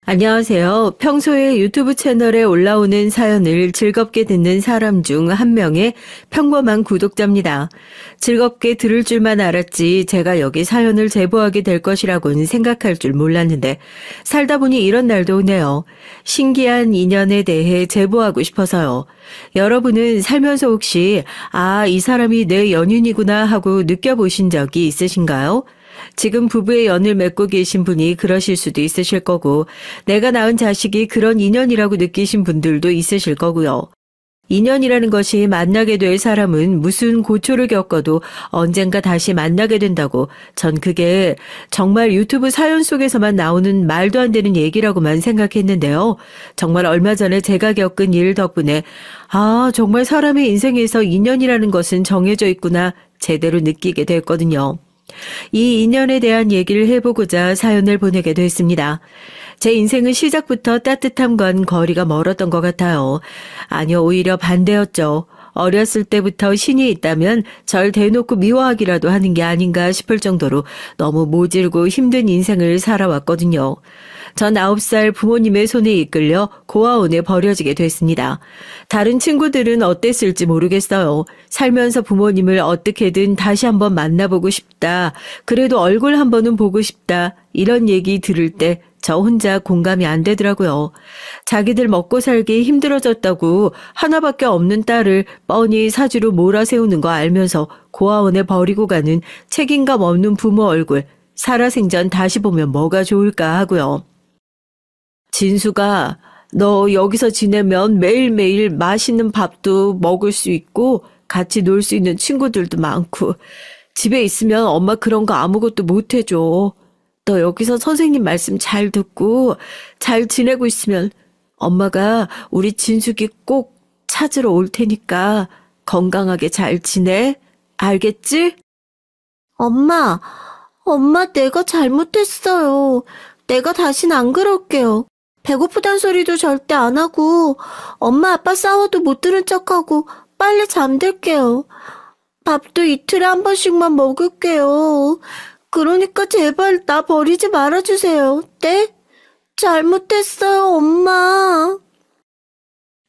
안녕하세요. 평소에 유튜브 채널에 올라오는 사연을 즐겁게 듣는 사람 중 한 명의 평범한 구독자입니다. 즐겁게 들을 줄만 알았지 제가 여기 사연을 제보하게 될 것이라고는 생각할 줄 몰랐는데 살다 보니 이런 날도 오네요. 신기한 인연에 대해 제보하고 싶어서요. 여러분은 살면서 혹시 이 사람이 내 연인이구나 하고 느껴보신 적이 있으신가요? 지금 부부의 연을 맺고 계신 분이 그러실 수도 있으실 거고 내가 낳은 자식이 그런 인연이라고 느끼신 분들도 있으실 거고요. 인연이라는 것이 만나게 될 사람은 무슨 고초를 겪어도 언젠가 다시 만나게 된다고 전 그게 정말 유튜브 사연 속에서만 나오는 말도 안 되는 얘기라고만 생각했는데요. 정말 얼마 전에 제가 겪은 일 덕분에 정말 사람의 인생에서 인연이라는 것은 정해져 있구나 제대로 느끼게 됐거든요. 이 인연에 대한 얘기를 해보고자 사연을 보내게 됐습니다. 제 인생은 시작부터 따뜻함과는 거리가 멀었던 것 같아요. 아니요, 오히려 반대였죠. 어렸을 때부터 신이 있다면 절 대놓고 미워하기라도 하는 게 아닌가 싶을 정도로 너무 모질고 힘든 인생을 살아왔거든요. 전 9살 부모님의 손에 이끌려 고아원에 버려지게 됐습니다. 다른 친구들은 어땠을지 모르겠어요. 살면서 부모님을 어떻게든 다시 한번 만나보고 싶다. 그래도 얼굴 한 번은 보고 싶다. 이런 얘기 들을 때 저 혼자 공감이 안 되더라고요. 자기들 먹고 살기 힘들어졌다고 하나밖에 없는 딸을 뻔히 사주로 몰아세우는 거 알면서 고아원에 버리고 가는 책임감 없는 부모 얼굴 살아생전 다시 보면 뭐가 좋을까 하고요. 진수가 너 여기서 지내면 매일매일 맛있는 밥도 먹을 수 있고 같이 놀 수 있는 친구들도 많고 집에 있으면 엄마 그런 거 아무것도 못 해줘. 너 여기서 선생님 말씀 잘 듣고 잘 지내고 있으면 엄마가 우리 진숙이 꼭 찾으러 올 테니까 건강하게 잘 지내. 알겠지? 엄마, 내가 잘못했어요. 내가 다신 안 그럴게요. 배고프단 소리도 절대 안 하고 엄마 아빠 싸워도 못 들은 척하고 빨리 잠들게요. 밥도 이틀에 한 번씩만 먹을게요. 그러니까 제발 나 버리지 말아주세요. 네? 잘못했어요, 엄마.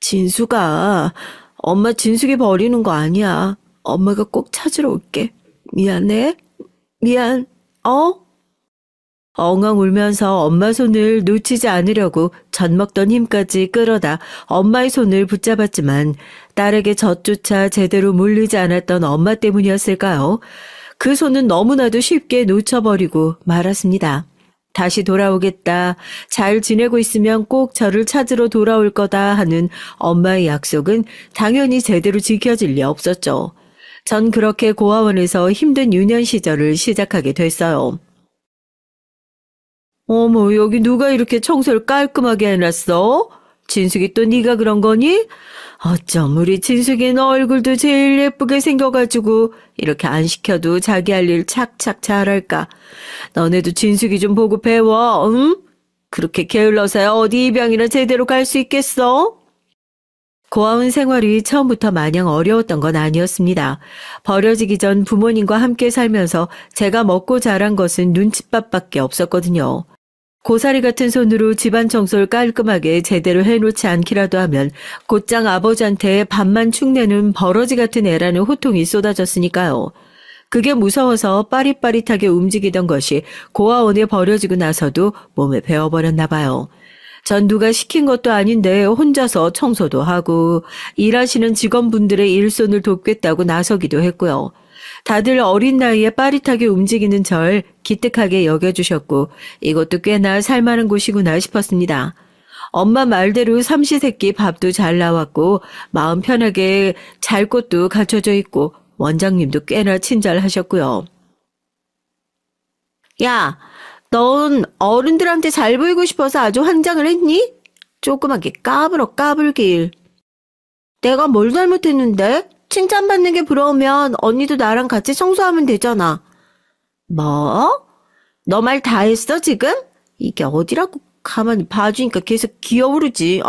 진수가 엄마 진숙이 버리는 거 아니야. 엄마가 꼭 찾으러 올게. 미안해. 미안. 엉엉 울면서 엄마 손을 놓치지 않으려고 젖먹던 힘까지 끌어다 엄마의 손을 붙잡았지만 딸에게 젖조차 제대로 물리지 않았던 엄마 때문이었을까요? 그 손은 너무나도 쉽게 놓쳐버리고 말았습니다. 다시 돌아오겠다. 잘 지내고 있으면 꼭 저를 찾으러 돌아올 거다 하는 엄마의 약속은 당연히 제대로 지켜질 리 없었죠. 전 그렇게 고아원에서 힘든 유년 시절을 시작하게 됐어요. 어머, 여기 누가 이렇게 청소를 깔끔하게 해놨어? 진숙이 또 네가 그런 거니? 어쩜 우리 진숙이는 얼굴도 제일 예쁘게 생겨가지고 이렇게 안 시켜도 자기 할 일 착착 잘할까? 너네도 진숙이 좀 보고 배워, 응? 그렇게 게을러서야 어디 입양이나 제대로 갈 수 있겠어? 고아원 생활이 처음부터 마냥 어려웠던 건 아니었습니다. 버려지기 전 부모님과 함께 살면서 제가 먹고 자란 것은 눈칫밥밖에 없었거든요. 고사리 같은 손으로 집안 청소를 깔끔하게 제대로 해놓지 않기라도 하면 곧장 아버지한테 밥만 축내는 버러지 같은 애라는 호통이 쏟아졌으니까요. 그게 무서워서 빠릿빠릿하게 움직이던 것이 고아원에 버려지고 나서도 몸에 배어버렸나 봐요. 전 누가 시킨 것도 아닌데 혼자서 청소도 하고 일하시는 직원분들의 일손을 돕겠다고 나서기도 했고요. 다들 어린 나이에 빠릿하게 움직이는 절 기특하게 여겨주셨고 이것도 꽤나 살만한 곳이구나 싶었습니다. 엄마 말대로 삼시세끼 밥도 잘 나왔고 마음 편하게 잘 곳도 갖춰져 있고 원장님도 꽤나 친절하셨고요. 야, 넌 어른들한테 잘 보이고 싶어서 아주 환장을 했니? 조그맣게 까불길. 내가 뭘 잘못했는데? 칭찬받는 게 부러우면 언니도 나랑 같이 청소하면 되잖아. 뭐? 너 말 다 했어 지금? 이게 어디라고 가만히 봐주니까 계속 기어오르지,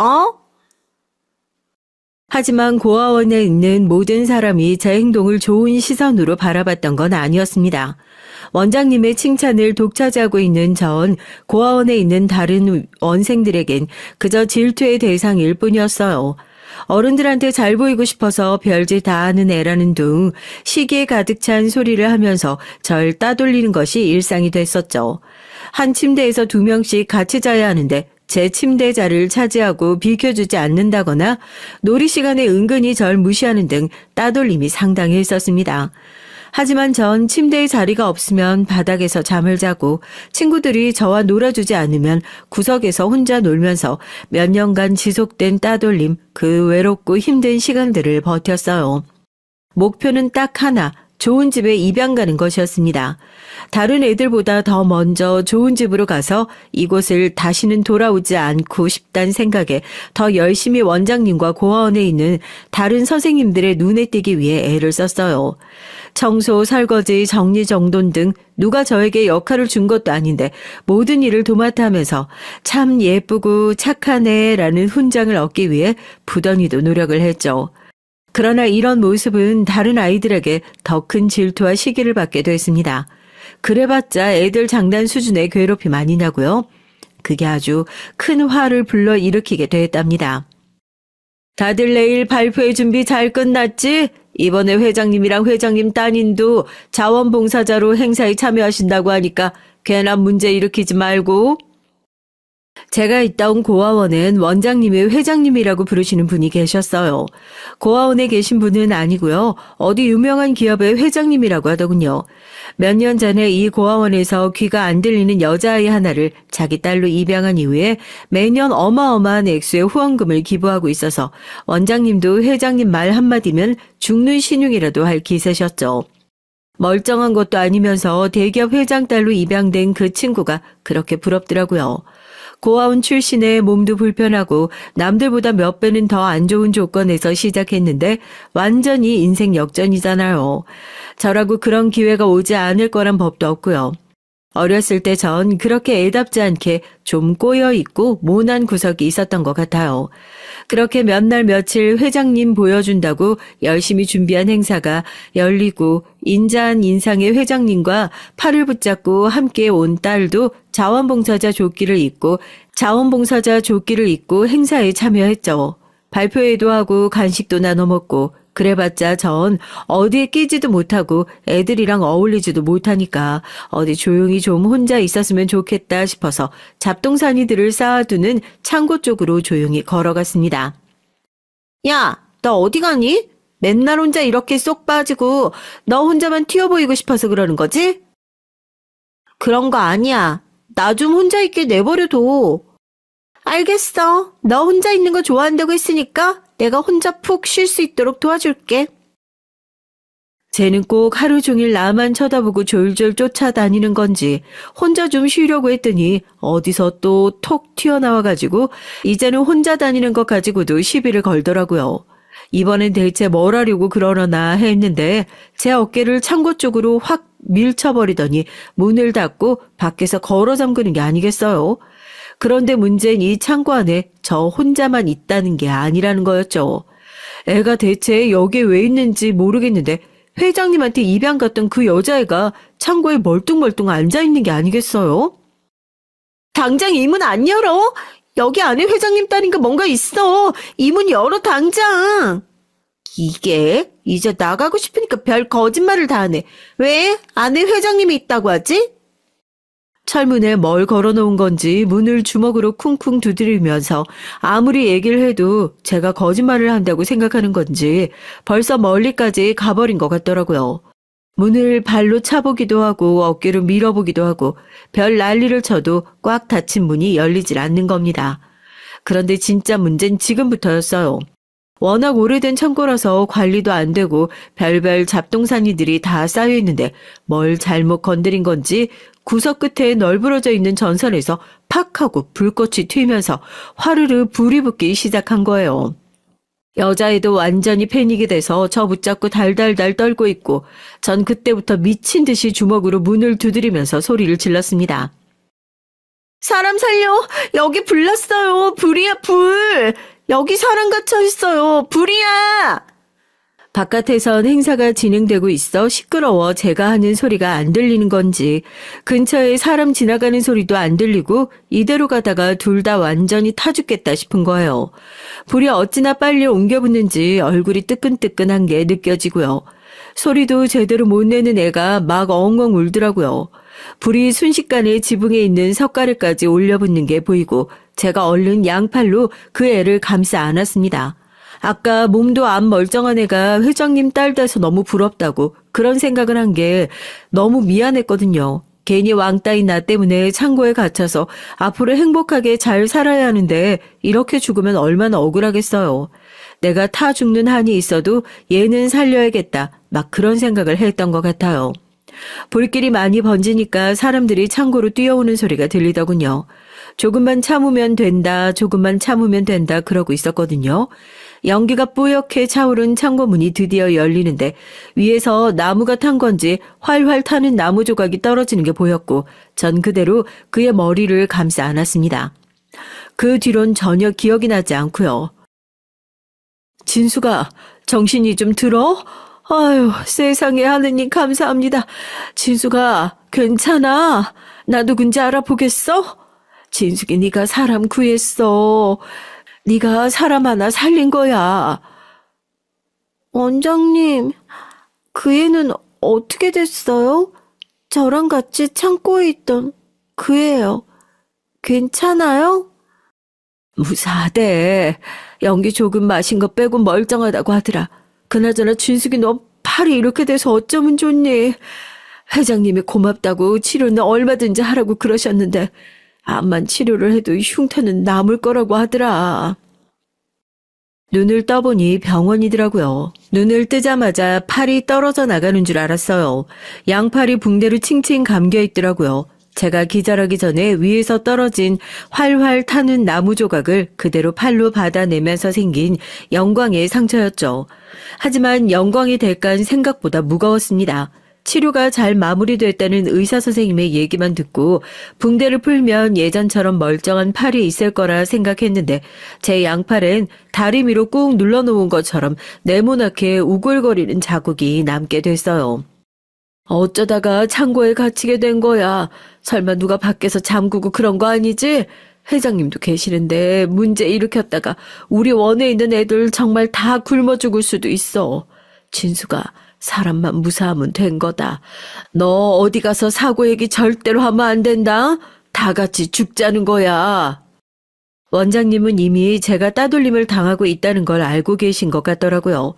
하지만 고아원에 있는 모든 사람이 제 행동을 좋은 시선으로 바라봤던 건 아니었습니다. 원장님의 칭찬을 독차지하고 있는 전 고아원에 있는 다른 원생들에겐 그저 질투의 대상일 뿐이었어요. 어른들한테 잘 보이고 싶어서 별짓 다 하는 애라는 둥 시기에 가득 찬 소리를 하면서 절 따돌리는 것이 일상이 됐었죠. 한 침대에서 2명씩 같이 자야 하는데 제 침대 자리를 차지하고 비켜주지 않는다거나 놀이 시간에 은근히 절 무시하는 등 따돌림이 상당히 있었습니다. 하지만 전 침대에 자리가 없으면 바닥에서 잠을 자고 친구들이 저와 놀아주지 않으면 구석에서 혼자 놀면서 몇 년간 지속된 따돌림, 그 외롭고 힘든 시간들을 버텼어요. 목표는 딱 하나, 좋은 집에 입양 가는 것이었습니다. 다른 애들보다 더 먼저 좋은 집으로 가서 이곳을 다시는 돌아오지 않고 싶다는 생각에 더 열심히 원장님과 고아원에 있는 다른 선생님들의 눈에 띄기 위해 애를 썼어요. 청소, 설거지, 정리정돈 등 누가 저에게 역할을 준 것도 아닌데 모든 일을 도맡아 하면서 참 예쁘고 착한 애라는 훈장을 얻기 위해 부단히도 노력을 했죠. 그러나 이런 모습은 다른 아이들에게 더 큰 질투와 시기를 받게 됐습니다. 그래봤자 애들 장난 수준의 괴롭힘 아니냐고요? 그게 아주 큰 화를 불러일으키게 됐답니다. 다들 내일 발표회 준비 잘 끝났지? 이번에 회장님이랑 회장님 따님도 자원봉사자로 행사에 참여하신다고 하니까 괜한 문제 일으키지 말고. 제가 있다 온 고아원엔 원장님이 회장님이라고 부르시는 분이 계셨어요. 고아원에 계신 분은 아니고요. 어디 유명한 기업의 회장님이라고 하더군요. 몇 년 전에 이 고아원에서 귀가 안 들리는 여자아이 하나를 자기 딸로 입양한 이후에 매년 어마어마한 액수의 후원금을 기부하고 있어서 원장님도 회장님 말 한마디면 죽는 신용이라도 할 기세셨죠. 멀쩡한 것도 아니면서 대기업 회장 딸로 입양된 그 친구가 그렇게 부럽더라고요. 고아원 출신에 몸도 불편하고 남들보다 몇 배는 더 안 좋은 조건에서 시작했는데 완전히 인생 역전이잖아요. 저라고 그런 기회가 오지 않을 거란 법도 없고요. 어렸을 때 전 그렇게 애답지 않게 좀 꼬여있고 모난 구석이 있었던 것 같아요. 그렇게 몇 날 며칠 회장님 보여준다고 열심히 준비한 행사가 열리고 인자한 인상의 회장님과 팔을 붙잡고 함께 온 딸도 자원봉사자 조끼를 입고 행사에 참여했죠. 발표회도 하고 간식도 나눠 먹고 그래봤자 전 어디에 끼지도 못하고 애들이랑 어울리지도 못하니까 어디 조용히 좀 혼자 있었으면 좋겠다 싶어서 잡동사니들을 쌓아두는 창고 쪽으로 조용히 걸어갔습니다. 야, 너 어디 가니? 맨날 혼자 이렇게 쏙 빠지고 너 혼자만 튀어 보이고 싶어서 그러는 거지? 그런 거 아니야. 나 좀 혼자 있게 내버려둬. 알겠어. 너 혼자 있는 거 좋아한다고 했으니까 내가 혼자 푹 쉴 수 있도록 도와줄게. 쟤는 꼭 하루 종일 나만 쳐다보고 졸졸 쫓아다니는 건지 혼자 좀 쉬려고 했더니 어디서 또 톡 튀어나와가지고 이제는 혼자 다니는 것 가지고도 시비를 걸더라고요. 이번엔 대체 뭘 하려고 그러려나 했는데 제 어깨를 창고 쪽으로 확 밀쳐버리더니 문을 닫고 밖에서 걸어 잠그는 게 아니겠어요. 그런데 문제는 이 창고 안에 저 혼자만 있다는 게 아니라는 거였죠. 애가 대체 여기에 왜 있는지 모르겠는데 회장님한테 입양 갔던 그 여자애가 창고에 멀뚱멀뚱 앉아있는 게 아니겠어요? 당장 이 문 안 열어. 여기 안에 회장님 딸인가 뭔가 있어. 이 문 열어 당장. 이게 이제 나가고 싶으니까 별 거짓말을 다 하네. 왜? 안에 회장님이 있다고 하지? 철문에 뭘 걸어놓은 건지 문을 주먹으로 쿵쿵 두드리면서 아무리 얘기를 해도 제가 거짓말을 한다고 생각하는 건지 벌써 멀리까지 가버린 것 같더라고요. 문을 발로 차보기도 하고 어깨로 밀어보기도 하고 별 난리를 쳐도 꽉 닫힌 문이 열리질 않는 겁니다. 그런데 진짜 문제는 지금부터였어요. 워낙 오래된 창고라서 관리도 안 되고 별별 잡동사니들이 다 쌓여있는데 뭘 잘못 건드린 건지 구석 끝에 널브러져 있는 전선에서 팍 하고 불꽃이 튀면서 화르르 불이 붙기 시작한 거예요. 여자애도 완전히 패닉이 돼서 저 붙잡고 달달달 떨고 있고 전 그때부터 미친 듯이 주먹으로 문을 두드리면서 소리를 질렀습니다. 사람 살려. 여기 불 났어요. 불이야 불. 여기 사람 갇혀 있어요. 불이야. 바깥에선 행사가 진행되고 있어 시끄러워 제가 하는 소리가 안 들리는 건지 근처에 사람 지나가는 소리도 안 들리고 이대로 가다가 둘 다 완전히 타 죽겠다 싶은 거예요. 불이 어찌나 빨리 옮겨 붙는지 얼굴이 뜨끈뜨끈한 게 느껴지고요. 소리도 제대로 못 내는 애가 막 엉엉 울더라고요. 불이 순식간에 지붕에 있는 석가래까지 올려붙는 게 보이고 제가 얼른 양팔로 그 애를 감싸 안았습니다. 아까 몸도 안 멀쩡한 애가 회장님 딸 돼서 너무 부럽다고 그런 생각을 한 게 너무 미안했거든요. 괜히 왕따인 나 때문에 창고에 갇혀서 앞으로 행복하게 잘 살아야 하는데 이렇게 죽으면 얼마나 억울하겠어요. 내가 타 죽는 한이 있어도 얘는 살려야겠다. 막 그런 생각을 했던 것 같아요. 불길이 많이 번지니까 사람들이 창고로 뛰어오는 소리가 들리더군요. 조금만 참으면 된다, 조금만 참으면 된다 그러고 있었거든요. 연기가 뿌옇게 차오른 창고 문이 드디어 열리는데 위에서 나무가 탄 건지 활활 타는 나무 조각이 떨어지는 게 보였고 전 그대로 그의 머리를 감싸 안았습니다. 그 뒤론 전혀 기억이 나지 않고요. 진수가 정신이 좀 들어? 아유, 세상에 하느님 감사합니다. 진수가 괜찮아? 나 누군지 알아보겠어? 진숙이 네가 사람 구했어. 네가 사람 하나 살린 거야. 원장님, 그 애는 어떻게 됐어요? 저랑 같이 창고에 있던 그 애요. 괜찮아요? 무사하대. 연기 조금 마신 거 빼고 멀쩡하다고 하더라. 그나저나 진숙이 너 팔이 이렇게 돼서 어쩌면 좋니? 회장님이 고맙다고 치료는 얼마든지 하라고 그러셨는데 암만 치료를 해도 흉터는 남을 거라고 하더라. 눈을 떠보니 병원이더라고요. 눈을 뜨자마자 팔이 떨어져 나가는 줄 알았어요. 양팔이 붕대로 칭칭 감겨 있더라고요. 제가 기절하기 전에 위에서 떨어진 활활 타는 나무 조각을 그대로 팔로 받아내면서 생긴 영광의 상처였죠. 하지만 영광의 대가는 생각보다 무거웠습니다. 치료가 잘 마무리됐다는 의사 선생님의 얘기만 듣고 붕대를 풀면 예전처럼 멀쩡한 팔이 있을 거라 생각했는데 제 양팔엔 다리미로 꾹 눌러놓은 것처럼 네모나게 우글거리는 자국이 남게 됐어요. 어쩌다가 창고에 갇히게 된 거야. 설마 누가 밖에서 잠그고 그런 거 아니지? 회장님도 계시는데 문제 일으켰다가 우리 원에 있는 애들 정말 다 굶어 죽을 수도 있어. 진수가 사람만 무사하면 된 거다. 너 어디 가서 사고 얘기 절대로 하면 안 된다. 다 같이 죽자는 거야. 원장님은 이미 제가 따돌림을 당하고 있다는 걸 알고 계신 것 같더라고요.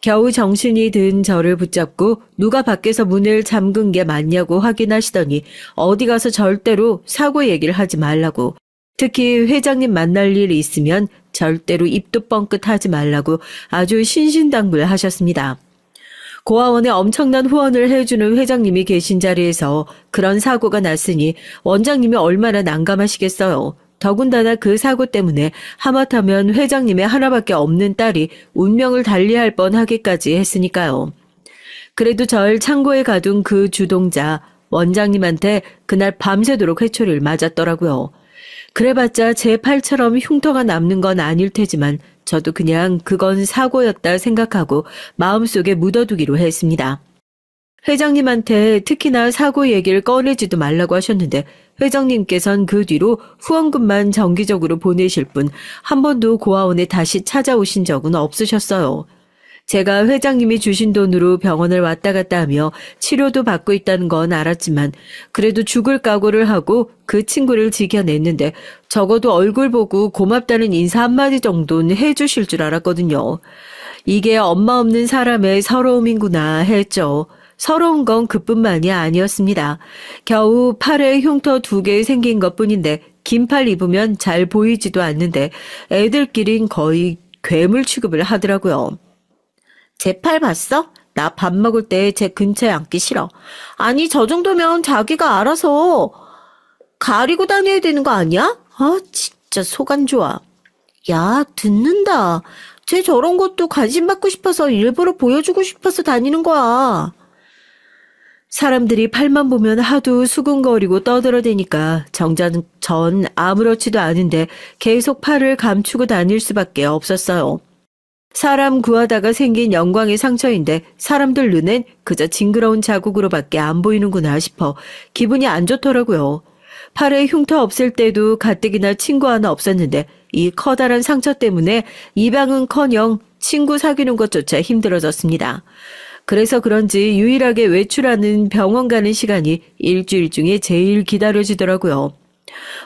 겨우 정신이 든 저를 붙잡고 누가 밖에서 문을 잠근 게 맞냐고 확인하시더니 어디 가서 절대로 사고 얘기를 하지 말라고. 특히 회장님 만날 일 있으면 절대로 입도 뻥끗하지 말라고 아주 신신당부하셨습니다. 고아원에 엄청난 후원을 해주는 회장님이 계신 자리에서 그런 사고가 났으니 원장님이 얼마나 난감하시겠어요. 더군다나 그 사고 때문에 하마터면 회장님의 하나밖에 없는 딸이 운명을 달리할 뻔하기까지 했으니까요. 그래도 절 창고에 가둔 그 주동자 원장님한테 그날 밤새도록 회초리를 맞았더라고요. 그래봤자 제 팔처럼 흉터가 남는 건 아닐 테지만 저도 그냥 그건 사고였다 생각하고 마음속에 묻어두기로 했습니다. 회장님한테 특히나 사고 얘기를 꺼내지도 말라고 하셨는데 회장님께선 그 뒤로 후원금만 정기적으로 보내실 뿐 한 번도 고아원에 다시 찾아오신 적은 없으셨어요. 제가 회장님이 주신 돈으로 병원을 왔다 갔다 하며 치료도 받고 있다는 건 알았지만 그래도 죽을 각오를 하고 그 친구를 지켜냈는데 적어도 얼굴 보고 고맙다는 인사 한마디 정도는 해주실 줄 알았거든요. 이게 엄마 없는 사람의 서러움이구나 했죠. 서러운 건 그뿐만이 아니었습니다. 겨우 팔에 흉터 2개 생긴 것뿐인데 긴 팔 입으면 잘 보이지도 않는데 애들끼린 거의 괴물 취급을 하더라고요. 제 팔 봤어? 나 밥 먹을 때 제 근처에 앉기 싫어. 아니, 저 정도면 자기가 알아서 가리고 다녀야 되는 거 아니야? 아, 진짜 속 안 좋아. 야, 듣는다. 쟤 저런 것도 관심 받고 싶어서 일부러 보여주고 싶어서 다니는 거야. 사람들이 팔만 보면 하도 수군거리고 떠들어대니까 정작 전 아무렇지도 않은데 계속 팔을 감추고 다닐 수밖에 없었어요. 사람 구하다가 생긴 영광의 상처인데 사람들 눈엔 그저 징그러운 자국으로밖에 안 보이는구나 싶어 기분이 안 좋더라고요. 팔에 흉터 없을 때도 가뜩이나 친구 하나 없었는데 이 커다란 상처 때문에 입양은커녕 친구 사귀는 것조차 힘들어졌습니다. 그래서 그런지 유일하게 외출하는 병원 가는 시간이 일주일 중에 제일 기다려지더라고요.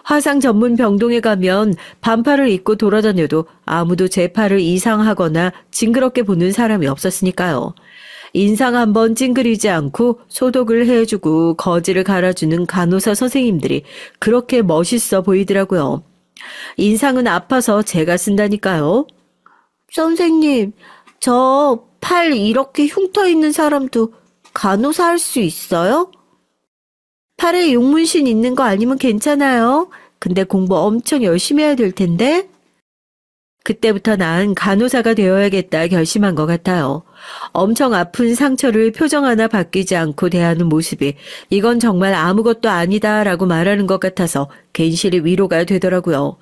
화상 전문 병동에 가면 반팔을 입고 돌아다녀도 아무도 제 팔을 이상하거나 징그럽게 보는 사람이 없었으니까요. 인상 한번 찡그리지 않고 소독을 해주고 거지를 갈아주는 간호사 선생님들이 그렇게 멋있어 보이더라고요. 인상은 아파서 제가 쓴다니까요. 선생님, 저 팔 이렇게 흉터 있는 사람도 간호사 할 수 있어요? 팔에 용문신 있는 거 아니면 괜찮아요. 근데 공부 엄청 열심히 해야 될 텐데. 그때부터 난 간호사가 되어야겠다 결심한 것 같아요. 엄청 아픈 상처를 표정 하나 바뀌지 않고 대하는 모습이 이건 정말 아무것도 아니다라고 말하는 것 같아서 괜시리 위로가 되더라고요.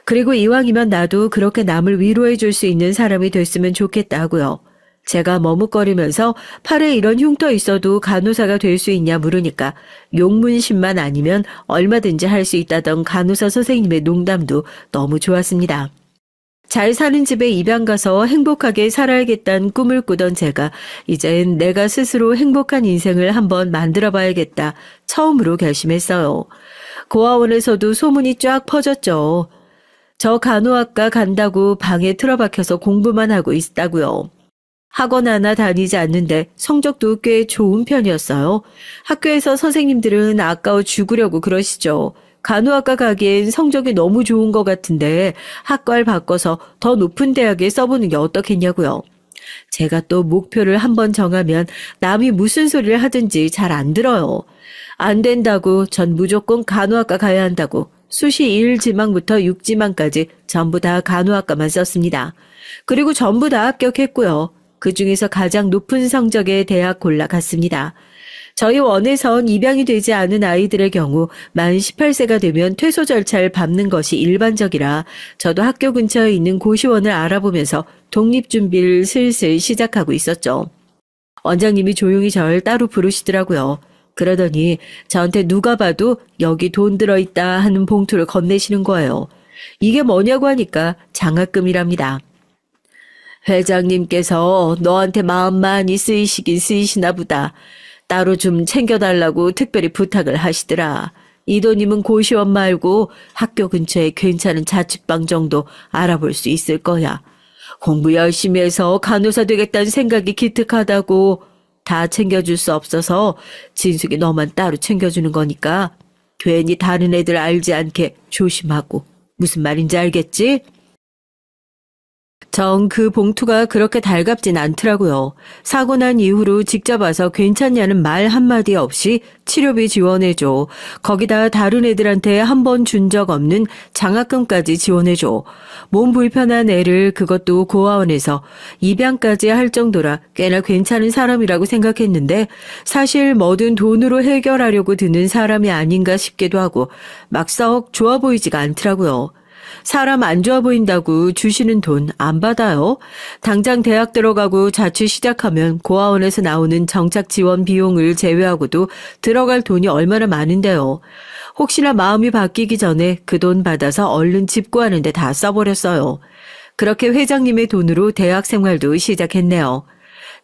그리고 이왕이면 나도 그렇게 남을 위로해 줄 수 있는 사람이 됐으면 좋겠다 하고요. 제가 머뭇거리면서 팔에 이런 흉터 있어도 간호사가 될 수 있냐 물으니까 용문신만 아니면 얼마든지 할 수 있다던 간호사 선생님의 농담도 너무 좋았습니다. 잘 사는 집에 입양 가서 행복하게 살아야겠다는 꿈을 꾸던 제가 이젠 내가 스스로 행복한 인생을 한번 만들어 봐야겠다 처음으로 결심했어요. 고아원에서도 소문이 쫙 퍼졌죠. 저 간호학과 간다고 방에 틀어박혀서 공부만 하고 있다고요. 학원 하나 다니지 않는데 성적도 꽤 좋은 편이었어요. 학교에서 선생님들은 아까워 죽으려고 그러시죠. 간호학과 가기엔 성적이 너무 좋은 것 같은데 학과를 바꿔서 더 높은 대학에 써보는 게 어떻겠냐고요. 제가 또 목표를 한번 정하면 남이 무슨 소리를 하든지 잘 안 들어요. 안 된다고 전 무조건 간호학과 가야 한다고 수시 1지망부터 6지망까지 전부 다 간호학과만 썼습니다. 그리고 전부 다 합격했고요. 그중에서 가장 높은 성적의 대학 골라갔습니다. 저희 원에선 입양이 되지 않은 아이들의 경우 만 18세가 되면 퇴소 절차를 밟는 것이 일반적이라 저도 학교 근처에 있는 고시원을 알아보면서 독립준비를 슬슬 시작하고 있었죠. 원장님이 조용히 절 따로 부르시더라고요. 그러더니 저한테 누가 봐도 여기 돈 들어있다 하는 봉투를 건네시는 거예요. 이게 뭐냐고 하니까 장학금이랍니다. 회장님께서 너한테 마음 많이 쓰이시긴 쓰이시나 보다. 따로 좀 챙겨달라고 특별히 부탁을 하시더라. 이도님은 고시원 말고 학교 근처에 괜찮은 자취방 정도 알아볼 수 있을 거야. 공부 열심히 해서 간호사 되겠다는 생각이 기특하다고. 다 챙겨줄 수 없어서 진숙이 너만 따로 챙겨주는 거니까 괜히 다른 애들 알지 않게 조심하고. 무슨 말인지 알겠지? 정 그 봉투가 그렇게 달갑진 않더라고요. 사고 난 이후로 직접 와서 괜찮냐는 말 한마디 없이 치료비 지원해줘. 거기다 다른 애들한테 한 번 준 적 없는 장학금까지 지원해줘. 몸 불편한 애를 그것도 고아원에서 입양까지 할 정도라 꽤나 괜찮은 사람이라고 생각했는데 사실 뭐든 돈으로 해결하려고 드는 사람이 아닌가 싶기도 하고 막 썩 좋아 보이지가 않더라고요. 사람 안 좋아 보인다고 주시는 돈 안 받아요. 당장 대학 들어가고 자취 시작하면 고아원에서 나오는 정착 지원 비용을 제외하고도 들어갈 돈이 얼마나 많은데요. 혹시나 마음이 바뀌기 전에 그 돈 받아서 얼른 집 구하는 데 다 써버렸어요. 그렇게 회장님의 돈으로 대학 생활도 시작했네요.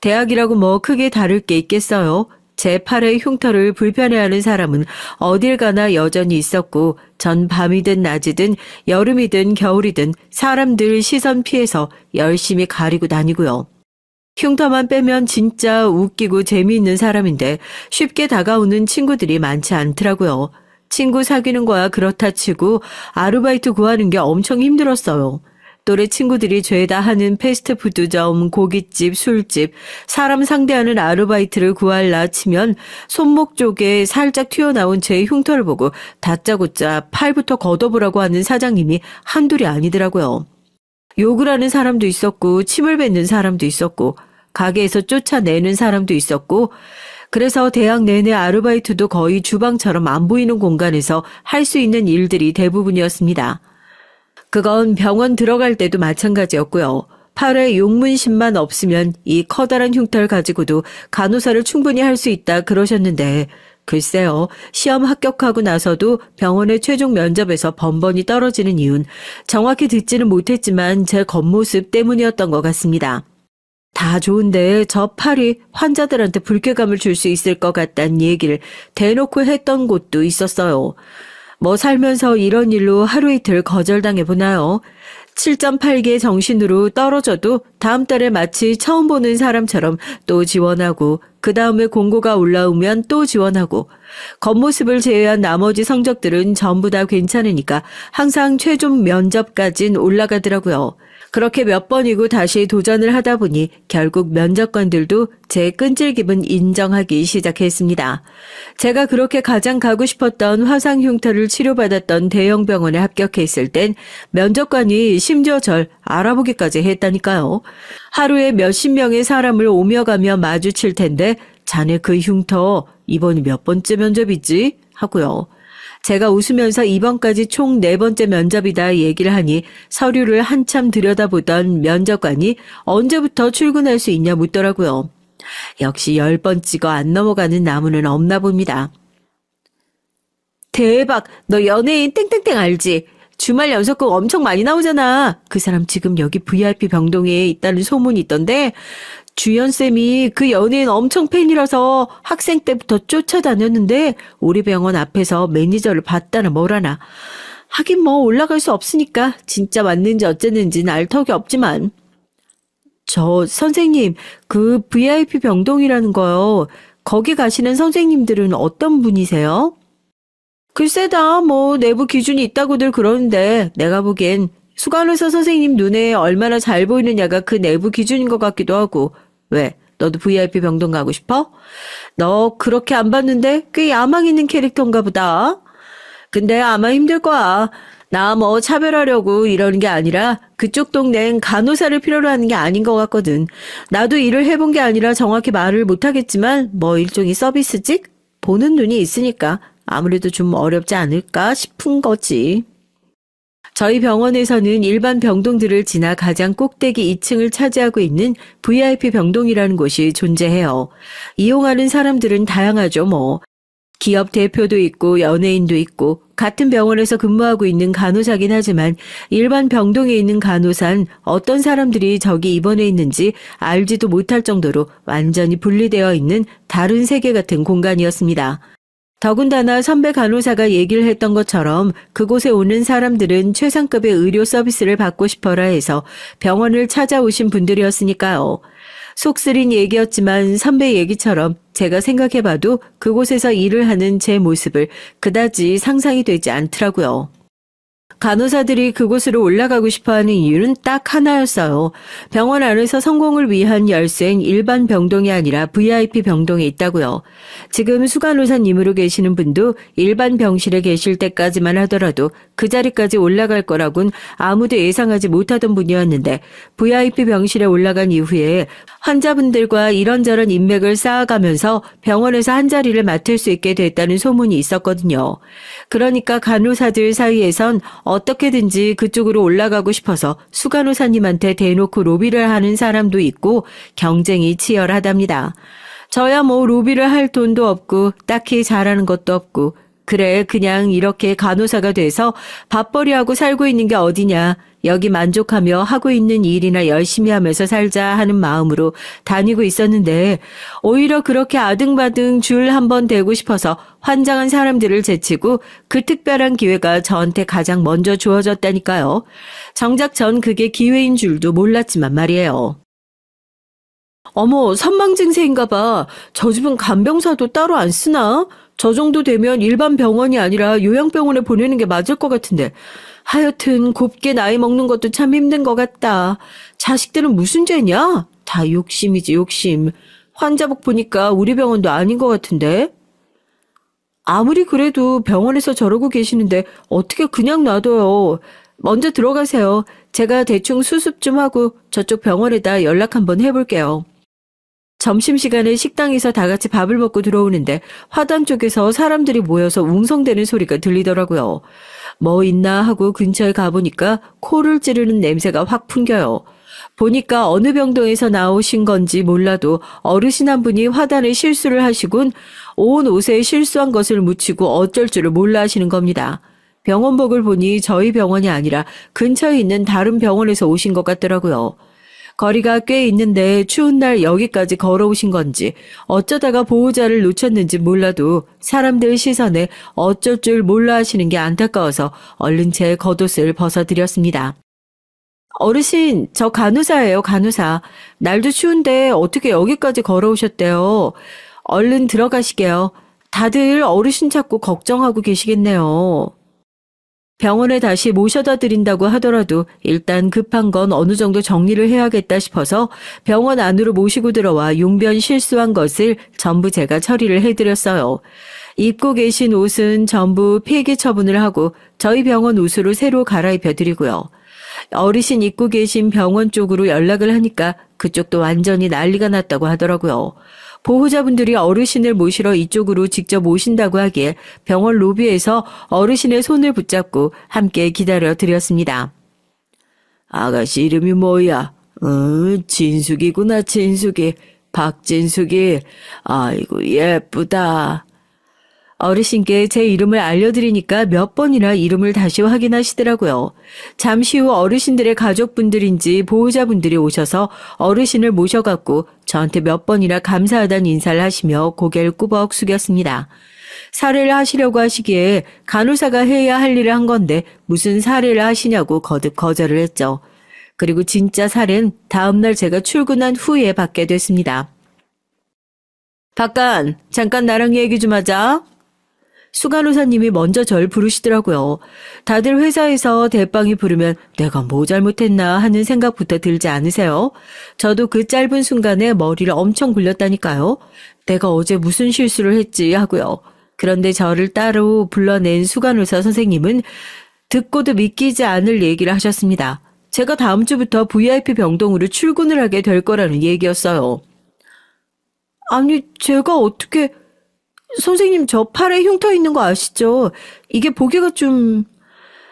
대학이라고 뭐 크게 다를 게 있겠어요. 제 팔의 흉터를 불편해하는 사람은 어딜 가나 여전히 있었고 전 밤이든 낮이든 여름이든 겨울이든 사람들 시선 피해서 열심히 가리고 다니고요. 흉터만 빼면 진짜 웃기고 재미있는 사람인데 쉽게 다가오는 친구들이 많지 않더라고요. 친구 사귀는 거야 그렇다 치고 아르바이트 구하는 게 엄청 힘들었어요. 또래 친구들이 죄다 하는 패스트푸드점, 고깃집, 술집, 사람 상대하는 아르바이트를 구할라 치면 손목 쪽에 살짝 튀어나온 제 흉터를 보고 다짜고짜 팔부터 걷어보라고 하는 사장님이 한둘이 아니더라고요. 욕을 하는 사람도 있었고 침을 뱉는 사람도 있었고 가게에서 쫓아내는 사람도 있었고 그래서 대학 내내 아르바이트도 거의 주방처럼 안 보이는 공간에서 할 수 있는 일들이 대부분이었습니다. 그건 병원 들어갈 때도 마찬가지였고요. 팔에 용문신만 없으면 이 커다란 흉터를 가지고도 간호사를 충분히 할 수 있다 그러셨는데 글쎄요. 시험 합격하고 나서도 병원의 최종 면접에서 번번이 떨어지는 이유는 정확히 듣지는 못했지만 제 겉모습 때문이었던 것 같습니다. 다 좋은데 저 팔이 환자들한테 불쾌감을 줄 수 있을 것 같다는 얘기를 대놓고 했던 곳도 있었어요. 뭐 살면서 이런 일로 하루 이틀 거절당해 보나요? 7.8개 정신으로 떨어져도 다음 달에 마치 처음 보는 사람처럼 또 지원하고 그 다음에 공고가 올라오면 또 지원하고 겉모습을 제외한 나머지 성적들은 전부 다 괜찮으니까 항상 최종 면접까진 올라가더라고요. 그렇게 몇 번이고 다시 도전을 하다 보니 결국 면접관들도 제 끈질김은 인정하기 시작했습니다. 제가 그렇게 가장 가고 싶었던 화상 흉터를 치료받았던 대형 병원에 합격했을 땐 면접관이 심지어 절 알아보기까지 했다니까요. 하루에 몇십 명의 사람을 오며 가며 마주칠 텐데 자네 그 흉터 이번이 몇 번째 면접이지? 하고요. 제가 웃으면서 이번까지 총 4번째 면접이다 얘기를 하니 서류를 한참 들여다보던 면접관이 언제부터 출근할 수 있냐 묻더라고요. 역시 10번 찍어 안 넘어가는 나무는 없나 봅니다. 대박! 너 연예인 땡땡땡 알지? 주말 연속극 엄청 많이 나오잖아. 그 사람 지금 여기 VIP 병동에 있다는 소문이 있던데 주연쌤이 그 연예인 엄청 팬이라서 학생 때부터 쫓아다녔는데 우리 병원 앞에서 매니저를 봤다나 뭐라나. 하긴 뭐 올라갈 수 없으니까 진짜 맞는지 어쨌는지는 알 턱이 없지만. 저 선생님 그 VIP 병동이라는 거요. 거기 가시는 선생님들은 어떤 분이세요? 글쎄다 뭐 내부 기준이 있다고들 그러는데 내가 보기엔 수간호사 선생님 눈에 얼마나 잘 보이느냐가 그 내부 기준인 것 같기도 하고. 왜? 너도 VIP 병동 가고 싶어? 너 그렇게 안 봤는데 꽤 야망 있는 캐릭터인가 보다. 근데 아마 힘들 거야. 나 뭐 차별하려고 이러는 게 아니라 그쪽 동네엔 간호사를 필요로 하는 게 아닌 것 같거든. 나도 일을 해본 게 아니라 정확히 말을 못하겠지만 뭐 일종의 서비스직? 보는 눈이 있으니까 아무래도 좀 어렵지 않을까 싶은 거지. 저희 병원에서는 일반 병동들을 지나 가장 꼭대기 2층을 차지하고 있는 VIP 병동이라는 곳이 존재해요. 이용하는 사람들은 다양하죠 뭐. 기업 대표도 있고 연예인도 있고 같은 병원에서 근무하고 있는 간호사긴 하지만 일반 병동에 있는 간호사는 어떤 사람들이 저기 입원해 있는지 알지도 못할 정도로 완전히 분리되어 있는 다른 세계 같은 공간이었습니다. 더군다나 선배 간호사가 얘기를 했던 것처럼 그곳에 오는 사람들은 최상급의 의료 서비스를 받고 싶어라 해서 병원을 찾아오신 분들이었으니까요. 속쓰린 얘기였지만 선배 얘기처럼 제가 생각해봐도 그곳에서 일을 하는 제 모습을 그다지 상상이 되지 않더라고요. 간호사들이 그곳으로 올라가고 싶어하는 이유는 딱 하나였어요. 병원 안에서 성공을 위한 열쇠는 일반 병동이 아니라 VIP 병동에 있다고요. 지금 수간호사님으로 계시는 분도 일반 병실에 계실 때까지만 하더라도 그 자리까지 올라갈 거라곤 아무도 예상하지 못하던 분이었는데 VIP 병실에 올라간 이후에 환자분들과 이런저런 인맥을 쌓아가면서 병원에서 한 자리를 맡을 수 있게 됐다는 소문이 있었거든요. 그러니까 간호사들 사이에선 어떻게든지 그쪽으로 올라가고 싶어서 수간호사님한테 대놓고 로비를 하는 사람도 있고 경쟁이 치열하답니다. 저야 뭐 로비를 할 돈도 없고 딱히 잘하는 것도 없고 그래 그냥 이렇게 간호사가 돼서 밥벌이하고 살고 있는 게 어디냐. 여기 만족하며 하고 있는 일이나 열심히 하면서 살자 하는 마음으로 다니고 있었는데 오히려 그렇게 아등바등 줄 한번 대고 싶어서 환장한 사람들을 제치고 그 특별한 기회가 저한테 가장 먼저 주어졌다니까요. 정작 전 그게 기회인 줄도 몰랐지만 말이에요. 어머, 선망 증세인가 봐. 저 집은 간병사도 따로 안 쓰나? 저 정도 되면 일반 병원이 아니라 요양병원에 보내는 게 맞을 것 같은데. 하여튼 곱게 나이 먹는 것도 참 힘든 것 같다. 자식들은 무슨 죄냐? 다 욕심이지 욕심. 환자복 보니까 우리 병원도 아닌 것 같은데. 아무리 그래도 병원에서 저러고 계시는데 어떻게 그냥 놔둬요. 먼저 들어가세요. 제가 대충 수습 좀 하고 저쪽 병원에다 연락 한번 해볼게요. 점심시간에 식당에서 다 같이 밥을 먹고 들어오는데 화단 쪽에서 사람들이 모여서 웅성대는 소리가 들리더라고요. 뭐 있나 하고 근처에 가보니까 코를 찌르는 냄새가 확 풍겨요. 보니까 어느 병동에서 나오신 건지 몰라도 어르신 한 분이 화단에 실수를 하시곤 온 옷에 실수한 것을 묻히고 어쩔 줄을 몰라 하시는 겁니다. 병원복을 보니 저희 병원이 아니라 근처에 있는 다른 병원에서 오신 것 같더라고요. 거리가 꽤 있는데 추운 날 여기까지 걸어오신 건지 어쩌다가 보호자를 놓쳤는지 몰라도 사람들 시선에 어쩔 줄 몰라 하시는 게 안타까워서 얼른 제 겉옷을 벗어드렸습니다. 어르신, 저 간호사예요, 간호사. 날도 추운데 어떻게 여기까지 걸어오셨대요. 얼른 들어가시게요. 다들 어르신 찾고 걱정하고 계시겠네요. 병원에 다시 모셔다 드린다고 하더라도 일단 급한 건 어느 정도 정리를 해야겠다 싶어서 병원 안으로 모시고 들어와 용변 실수한 것을 전부 제가 처리를 해드렸어요. 입고 계신 옷은 전부 폐기 처분을 하고 저희 병원 옷으로 새로 갈아입혀 드리고요. 어르신 입고 계신 병원 쪽으로 연락을 하니까 그쪽도 완전히 난리가 났다고 하더라고요. 보호자분들이 어르신을 모시러 이쪽으로 직접 오신다고 하기에 병원 로비에서 어르신의 손을 붙잡고 함께 기다려 드렸습니다. 아가씨 이름이 뭐야? 진숙이구나, 진숙이. 박진숙이. 아이고, 예쁘다. 어르신께 제 이름을 알려드리니까 몇 번이나 이름을 다시 확인하시더라고요. 잠시 후 어르신들의 가족분들인지 보호자분들이 오셔서 어르신을 모셔갖고 저한테 몇 번이나 감사하다는 인사를 하시며 고개를 꾸벅 숙였습니다. 사례를 하시려고 하시기에 간호사가 해야 할 일을 한 건데 무슨 사례를 하시냐고 거듭 거절을 했죠. 그리고 진짜 사례는 다음날 제가 출근한 후에 받게 됐습니다. 박간, 잠깐 나랑 얘기 좀 하자. 수간호사님이 먼저 절 부르시더라고요. 다들 회사에서 대빵이 부르면 내가 뭐 잘못했나 하는 생각부터 들지 않으세요? 저도 그 짧은 순간에 머리를 엄청 굴렸다니까요. 내가 어제 무슨 실수를 했지 하고요. 그런데 저를 따로 불러낸 수간호사 선생님은 듣고도 믿기지 않을 얘기를 하셨습니다. 제가 다음 주부터 VIP 병동으로 출근을 하게 될 거라는 얘기였어요. 아니, 제가 어떻게... 선생님, 저 팔에 흉터 있는 거 아시죠? 이게 보기가 좀...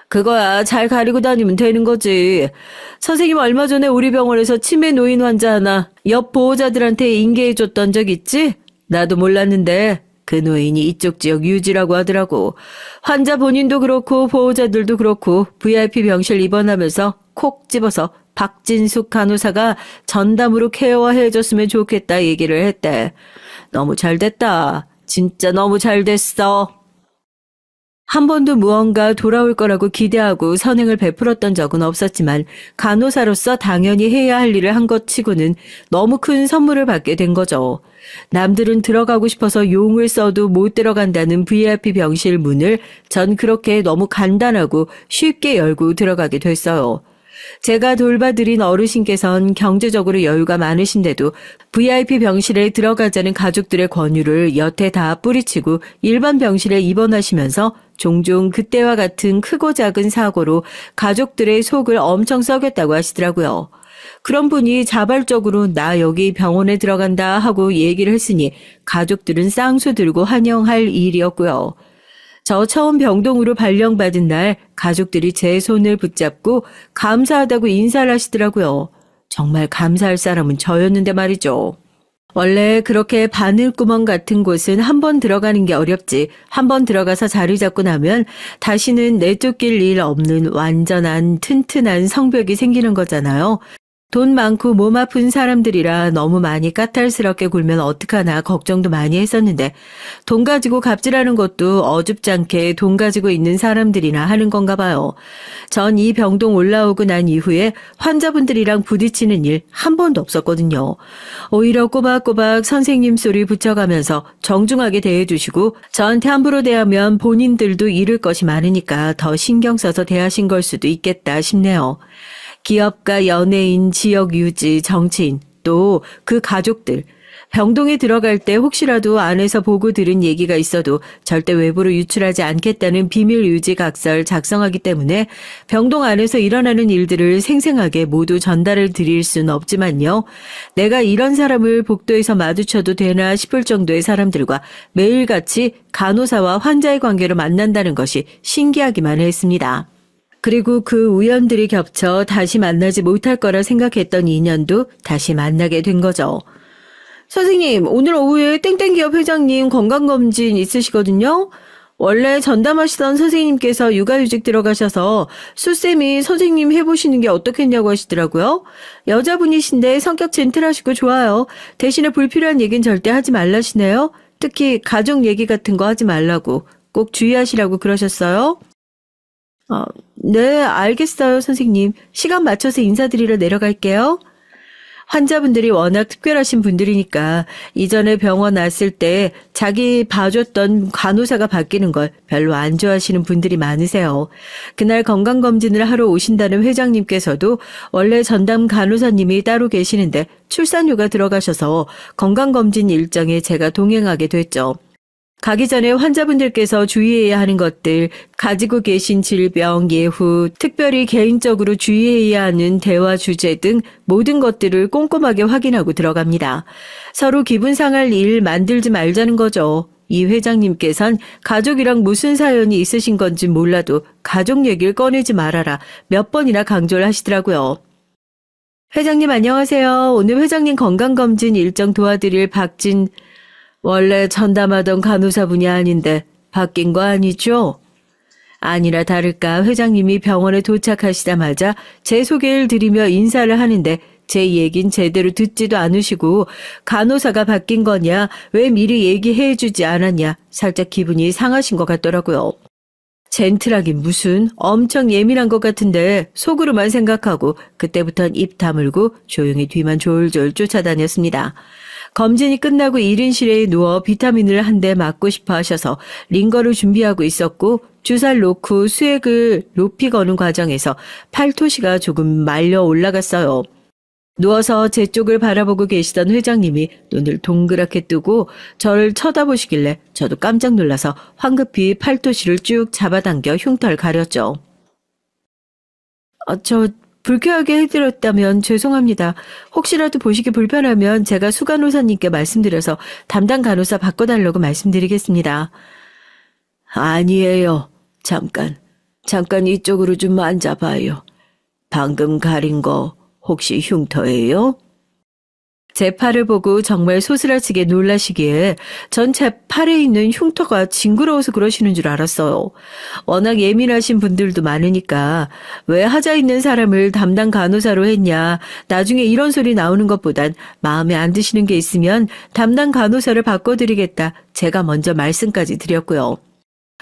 그거야, 잘 가리고 다니면 되는 거지. 선생님 얼마 전에 우리 병원에서 치매 노인 환자 하나 옆 보호자들한테 인계해줬던 적 있지? 나도 몰랐는데 그 노인이 이쪽 지역 유지라고 하더라고. 환자 본인도 그렇고 보호자들도 그렇고 VIP 병실 입원하면서 콕 집어서 박진숙 간호사가 전담으로 케어해줬으면 좋겠다 얘기를 했대. 너무 잘 됐다. 진짜 너무 잘 됐어. 한 번도 무언가 돌아올 거라고 기대하고 선행을 베풀었던 적은 없었지만 간호사로서 당연히 해야 할 일을 한 것 치고는 너무 큰 선물을 받게 된 거죠. 남들은 들어가고 싶어서 용을 써도 못 들어간다는 VIP 병실 문을 전 그렇게 너무 간단하고 쉽게 열고 들어가게 됐어요. 제가 돌봐드린 어르신께선 경제적으로 여유가 많으신데도 VIP 병실에 들어가자는 가족들의 권유를 여태 다 뿌리치고 일반 병실에 입원하시면서 종종 그때와 같은 크고 작은 사고로 가족들의 속을 엄청 썩였다고 하시더라고요. 그런 분이 자발적으로 나 여기 병원에 들어간다 하고 얘기를 했으니 가족들은 쌍수 들고 환영할 일이었고요. 저 처음 병동으로 발령받은 날 가족들이 제 손을 붙잡고 감사하다고 인사를 하시더라고요. 정말 감사할 사람은 저였는데 말이죠. 원래 그렇게 바늘구멍 같은 곳은 한 번 들어가는 게 어렵지 한 번 들어가서 자리 잡고 나면 다시는 내쫓길 일 없는 완전한 튼튼한 성벽이 생기는 거잖아요. 돈 많고 몸 아픈 사람들이라 너무 많이 까탈스럽게 굴면 어떡하나 걱정도 많이 했었는데 돈 가지고 갑질하는 것도 어줍지 않게 돈 가지고 있는 사람들이나 하는 건가 봐요. 전 이 병동 올라오고 난 이후에 환자분들이랑 부딪히는 일 한 번도 없었거든요. 오히려 꼬박꼬박 선생님 소리 붙여가면서 정중하게 대해주시고 저한테 함부로 대하면 본인들도 잃을 것이 많으니까 더 신경 써서 대하신 걸 수도 있겠다 싶네요. 기업가, 연예인, 지역 유지, 정치인, 또 그 가족들. 병동에 들어갈 때 혹시라도 안에서 보고 들은 얘기가 있어도 절대 외부로 유출하지 않겠다는 비밀 유지 각서를 작성하기 때문에 병동 안에서 일어나는 일들을 생생하게 모두 전달을 드릴 수는 없지만요. 내가 이런 사람을 복도에서 마주쳐도 되나 싶을 정도의 사람들과 매일같이 간호사와 환자의 관계로 만난다는 것이 신기하기만 했습니다. 그리고 그 우연들이 겹쳐 다시 만나지 못할 거라 생각했던 인연도 다시 만나게 된 거죠. 선생님, 오늘 오후에 땡땡기업 회장님 건강검진 있으시거든요? 원래 전담하시던 선생님께서 육아휴직 들어가셔서 수쌤이 선생님 해보시는 게 어떻겠냐고 하시더라고요. 여자분이신데 성격 젠틀하시고 좋아요. 대신에 불필요한 얘기는 절대 하지 말라시네요. 특히 가족 얘기 같은 거 하지 말라고 꼭 주의하시라고 그러셨어요. 네, 알겠어요, 선생님. 시간 맞춰서 인사드리러 내려갈게요. 환자분들이 워낙 특별하신 분들이니까 이전에 병원 왔을 때 자기 봐줬던 간호사가 바뀌는 걸 별로 안 좋아하시는 분들이 많으세요. 그날 건강검진을 하러 오신다는 회장님께서도 원래 전담 간호사님이 따로 계시는데 출산휴가 들어가셔서 건강검진 일정에 제가 동행하게 됐죠. 가기 전에 환자분들께서 주의해야 하는 것들, 가지고 계신 질병, 예후, 특별히 개인적으로 주의해야 하는 대화 주제 등 모든 것들을 꼼꼼하게 확인하고 들어갑니다. 서로 기분 상할 일 만들지 말자는 거죠. 이 회장님께선 가족이랑 무슨 사연이 있으신 건지 몰라도 가족 얘기를 꺼내지 말아라 몇 번이나 강조를 하시더라고요. 회장님 안녕하세요. 오늘 회장님 건강검진 일정 도와드릴 원래 전담하던 간호사분이 아닌데 바뀐 거 아니죠? 아니라 다를까 회장님이 병원에 도착하시자마자 제 소개를 드리며 인사를 하는데 제 얘긴 제대로 듣지도 않으시고 간호사가 바뀐 거냐, 왜 미리 얘기해 주지 않았냐 살짝 기분이 상하신 것 같더라고요. 젠틀하긴 무슨 엄청 예민한 것 같은데 속으로만 생각하고 그때부턴 입 다물고 조용히 뒤만 졸졸 쫓아다녔습니다. 검진이 끝나고 1인실에 누워 비타민을 한 대 맞고 싶어 하셔서 링거를 준비하고 있었고 주사를 놓고 수액을 높이 거는 과정에서 팔토시가 조금 말려 올라갔어요. 누워서 제 쪽을 바라보고 계시던 회장님이 눈을 동그랗게 뜨고 저를 쳐다보시길래 저도 깜짝 놀라서 황급히 팔토시를 쭉 잡아당겨 흉터를 가렸죠. 불쾌하게 해드렸다면 죄송합니다. 혹시라도 보시기 불편하면 제가 수간호사님께 말씀드려서 담당 간호사 바꿔달라고 말씀드리겠습니다. 아니에요. 잠깐 이쪽으로 좀 앉아봐요. 방금 가린 거 혹시 흉터예요? 제 팔을 보고 정말 소스라치게 놀라시기에 전 제 팔에 있는 흉터가 징그러워서 그러시는 줄 알았어요. 워낙 예민하신 분들도 많으니까 왜 하자 있는 사람을 담당 간호사로 했냐, 나중에 이런 소리 나오는 것보단 마음에 안 드시는 게 있으면 담당 간호사를 바꿔드리겠다 제가 먼저 말씀까지 드렸고요.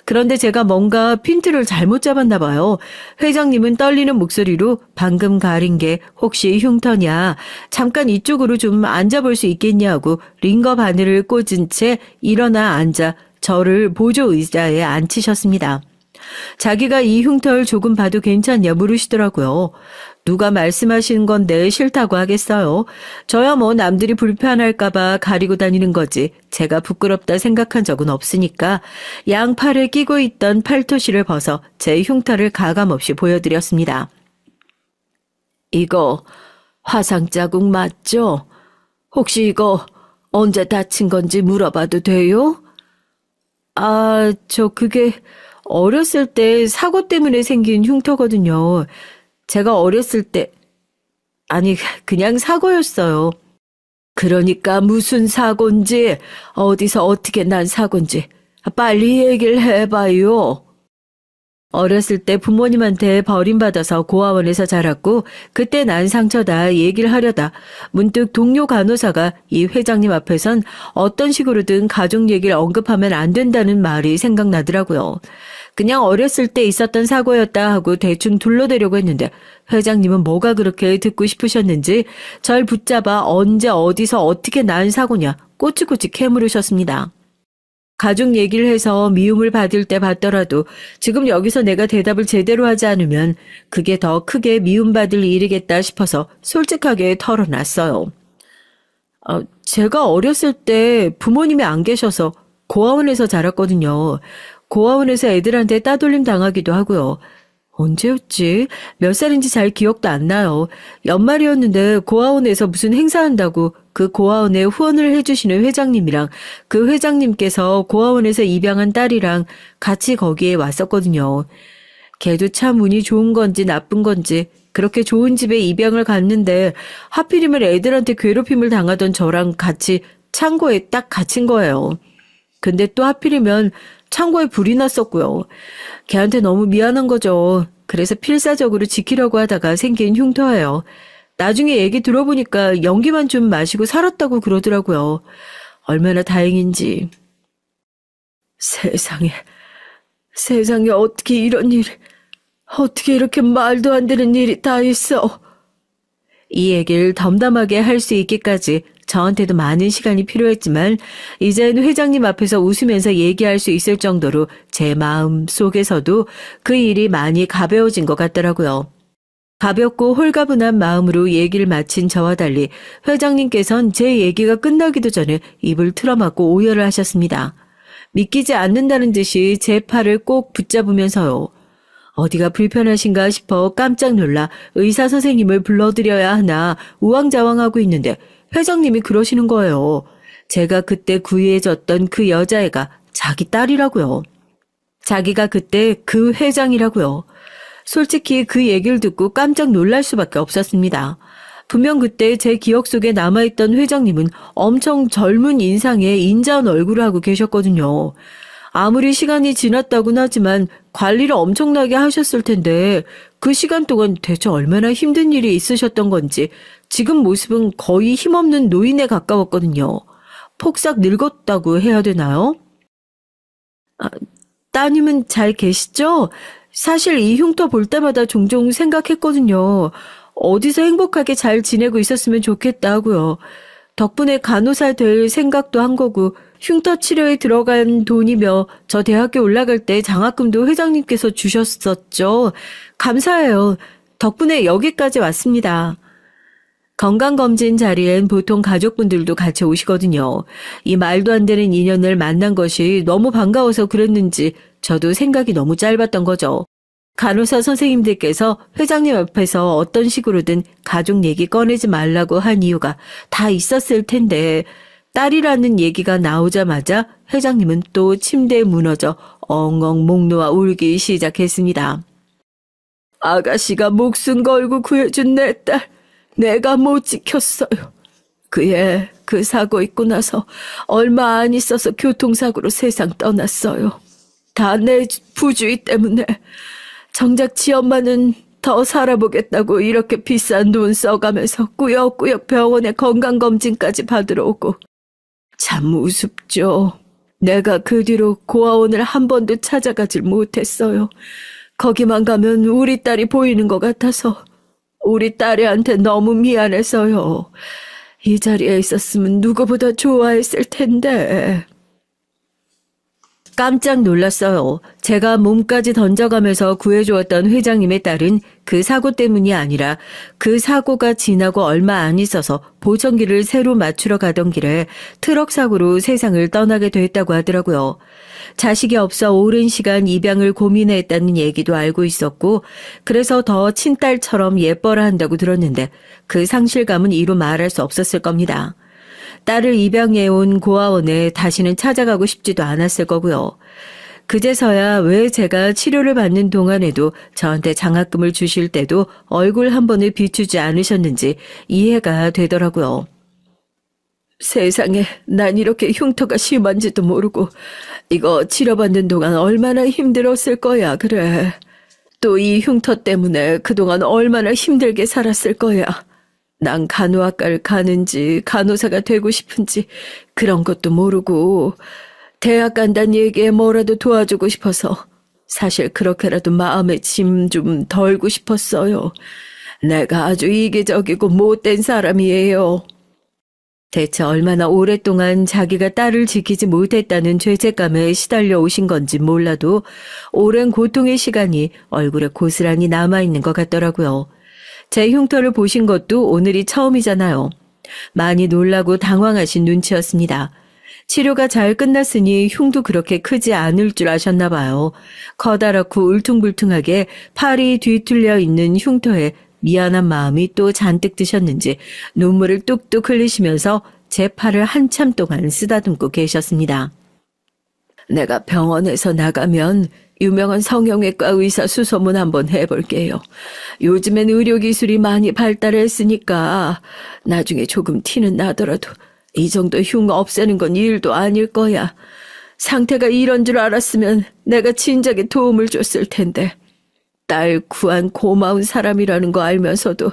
그런데 제가 뭔가 핀트를 잘못 잡았나 봐요. 회장님은 떨리는 목소리로 방금 가린 게 혹시 흉터냐, 잠깐 이쪽으로 좀 앉아볼 수 있겠냐고 링거 바늘을 꽂은 채 일어나 앉아 저를 보조 의자에 앉히셨습니다. 자기가 이 흉터를 조금 봐도 괜찮냐 물으시더라고요. 누가 말씀하시는 건데 싫다고 하겠어요. 저야 뭐 남들이 불편할까봐 가리고 다니는 거지 제가 부끄럽다 생각한 적은 없으니까 양팔에 끼고 있던 팔토시를 벗어 제 흉터를 가감없이 보여드렸습니다. 이거 화상 자국 맞죠? 혹시 이거 언제 다친 건지 물어봐도 돼요? 그게 어렸을 때 사고 때문에 생긴 흉터거든요. 제가 어렸을 때, 그냥 사고였어요. 그러니까 무슨 사고인지, 어디서 어떻게 난 사고인지 빨리 얘기를 해봐요. 어렸을 때 부모님한테 버림받아서 고아원에서 자랐고 그때 난 상처다 얘기를 하려다 문득 동료 간호사가 이 회장님 앞에선 어떤 식으로든 가족 얘기를 언급하면 안 된다는 말이 생각나더라고요. 그냥 어렸을 때 있었던 사고였다 하고 대충 둘러대려고 했는데 회장님은 뭐가 그렇게 듣고 싶으셨는지 절 붙잡아 언제 어디서 어떻게 난 사고냐 꼬치꼬치 캐물으셨습니다. 가족 얘기를 해서 미움을 받을 때 받더라도 지금 여기서 내가 대답을 제대로 하지 않으면 그게 더 크게 미움받을 일이겠다 싶어서 솔직하게 털어놨어요. 제가 어렸을 때 부모님이 안 계셔서 고아원에서 자랐거든요. 고아원에서 애들한테 따돌림 당하기도 하고요. 언제였지? 몇 살인지 잘 기억도 안 나요. 연말이었는데 고아원에서 무슨 행사한다고 그 고아원에 후원을 해주시는 회장님이랑 그 회장님께서 고아원에서 입양한 딸이랑 같이 거기에 왔었거든요. 걔도 참 운이 좋은 건지 나쁜 건지 그렇게 좋은 집에 입양을 갔는데 하필이면 애들한테 괴롭힘을 당하던 저랑 같이 창고에 딱 갇힌 거예요. 근데 또 하필이면 창고에 불이 났었고요. 걔한테 너무 미안한 거죠. 그래서 필사적으로 지키려고 하다가 생긴 흉터예요. 나중에 얘기 들어보니까 연기만 좀 마시고 살았다고 그러더라고요. 얼마나 다행인지. 세상에 어떻게 이런 일이, 어떻게 이렇게 말도 안 되는 일이 다 있어. 이 얘기를 덤덤하게 할 수 있기까지 저한테도 많은 시간이 필요했지만 이제는 회장님 앞에서 웃으면서 얘기할 수 있을 정도로 제 마음 속에서도 그 일이 많이 가벼워진 것 같더라고요. 가볍고 홀가분한 마음으로 얘기를 마친 저와 달리 회장님께선 제 얘기가 끝나기도 전에 입을 틀어막고 오열을 하셨습니다. 믿기지 않는다는 듯이 제 팔을 꼭 붙잡으면서요. 어디가 불편하신가 싶어 깜짝 놀라 의사 선생님을 불러드려야 하나 우왕좌왕하고 있는데 회장님이 그러시는 거예요. 제가 그때 구애해줬던 그 여자애가 자기 딸이라고요. 자기가 그때 그 회장이라고요. 솔직히 그 얘기를 듣고 깜짝 놀랄 수밖에 없었습니다. 분명 그때 제 기억 속에 남아있던 회장님은 엄청 젊은 인상의 인자한 얼굴을 하고 계셨거든요. 아무리 시간이 지났다고는 하지만 관리를 엄청나게 하셨을 텐데 그 시간 동안 대체 얼마나 힘든 일이 있으셨던 건지 지금 모습은 거의 힘없는 노인에 가까웠거든요. 폭삭 늙었다고 해야 되나요? 따님은 잘 계시죠? 사실 이 흉터 볼 때마다 종종 생각했거든요. 어디서 행복하게 잘 지내고 있었으면 좋겠다고요. 덕분에 간호사 될 생각도 한 거고 흉터 치료에 들어간 돈이며 저 대학교 올라갈 때 장학금도 회장님께서 주셨었죠. 감사해요. 덕분에 여기까지 왔습니다. 건강검진 자리엔 보통 가족분들도 같이 오시거든요. 이 말도 안 되는 인연을 만난 것이 너무 반가워서 그랬는지 저도 생각이 너무 짧았던 거죠. 간호사 선생님들께서 회장님 앞에서 어떤 식으로든 가족 얘기 꺼내지 말라고 한 이유가 다 있었을 텐데 딸이라는 얘기가 나오자마자 회장님은 또 침대에 무너져 엉엉 목 놓아 울기 시작했습니다. 아가씨가 목숨 걸고 구해준 내 딸, 내가 못 지켰어요. 그 사고 있고 나서 얼마 안 있어서 교통사고로 세상 떠났어요. 다 내 부주의 때문에. 정작 지 엄마는 더 살아보겠다고 이렇게 비싼 돈 써가면서 꾸역꾸역 병원에 건강검진까지 받으러 오고. 참 우습죠. 내가 그 뒤로 고아원을 한 번도 찾아가질 못했어요. 거기만 가면 우리 딸이 보이는 것 같아서 우리 딸애한테 너무 미안해서요. 이 자리에 있었으면 누구보다 좋아했을 텐데. 깜짝 놀랐어요. 제가 몸까지 던져가면서 구해주었던 회장님의 딸은 그 사고 때문이 아니라 그 사고가 지나고 얼마 안 있어서 보청기를 새로 맞추러 가던 길에 트럭 사고로 세상을 떠나게 됐다고 하더라고요. 자식이 없어 오랜 시간 입양을 고민했다는 얘기도 알고 있었고 그래서 더 친딸처럼 예뻐라 한다고 들었는데 그 상실감은 이루 말할 수 없었을 겁니다. 딸을 입양해온 고아원에 다시는 찾아가고 싶지도 않았을 거고요. 그제서야 왜 제가 치료를 받는 동안에도 저한테 장학금을 주실 때도 얼굴 한 번을 비추지 않으셨는지 이해가 되더라고요. 세상에, 난 이렇게 흉터가 심한지도 모르고 이거 치료받는 동안 얼마나 힘들었을 거야, 그래. 또 이 흉터 때문에 그동안 얼마나 힘들게 살았을 거야. 난 간호학과를 가는지 간호사가 되고 싶은지 그런 것도 모르고 대학 간다는 얘기에 뭐라도 도와주고 싶어서 사실 그렇게라도 마음의 짐 좀 덜고 싶었어요. 내가 아주 이기적이고 못된 사람이에요. 대체 얼마나 오랫동안 자기가 딸을 지키지 못했다는 죄책감에 시달려 오신 건지 몰라도 오랜 고통의 시간이 얼굴에 고스란히 남아있는 것 같더라고요. 제 흉터를 보신 것도 오늘이 처음이잖아요. 많이 놀라고 당황하신 눈치였습니다. 치료가 잘 끝났으니 흉도 그렇게 크지 않을 줄 아셨나 봐요. 커다랗고 울퉁불퉁하게 팔이 뒤틀려 있는 흉터에 미안한 마음이 또 잔뜩 드셨는지 눈물을 뚝뚝 흘리시면서 제 팔을 한참 동안 쓰다듬고 계셨습니다. 내가 병원에서 나가면 유명한 성형외과 의사 수소문 한번 해볼게요. 요즘엔 의료기술이 많이 발달했으니까 나중에 조금 티는 나더라도 이 정도 흉 없애는 건 일도 아닐 거야. 상태가 이런 줄 알았으면 내가 진작에 도움을 줬을 텐데. 딸 구한 고마운 사람이라는 거 알면서도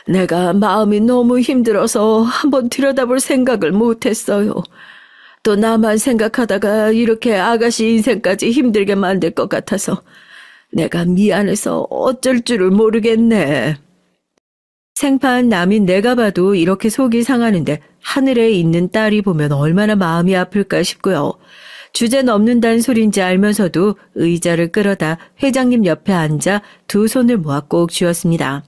내가 마음이 너무 힘들어서 한번 들여다볼 생각을 못했어요. 또 나만 생각하다가 이렇게 아가씨 인생까지 힘들게 만들 것 같아서 내가 미안해서 어쩔 줄을 모르겠네. 생판 남인 내가 봐도 이렇게 속이 상하는데 하늘에 있는 딸이 보면 얼마나 마음이 아플까 싶고요. 주제 넘는다는 소린지 알면서도 의자를 끌어다 회장님 옆에 앉아 두 손을 모아 꼭 쥐었습니다.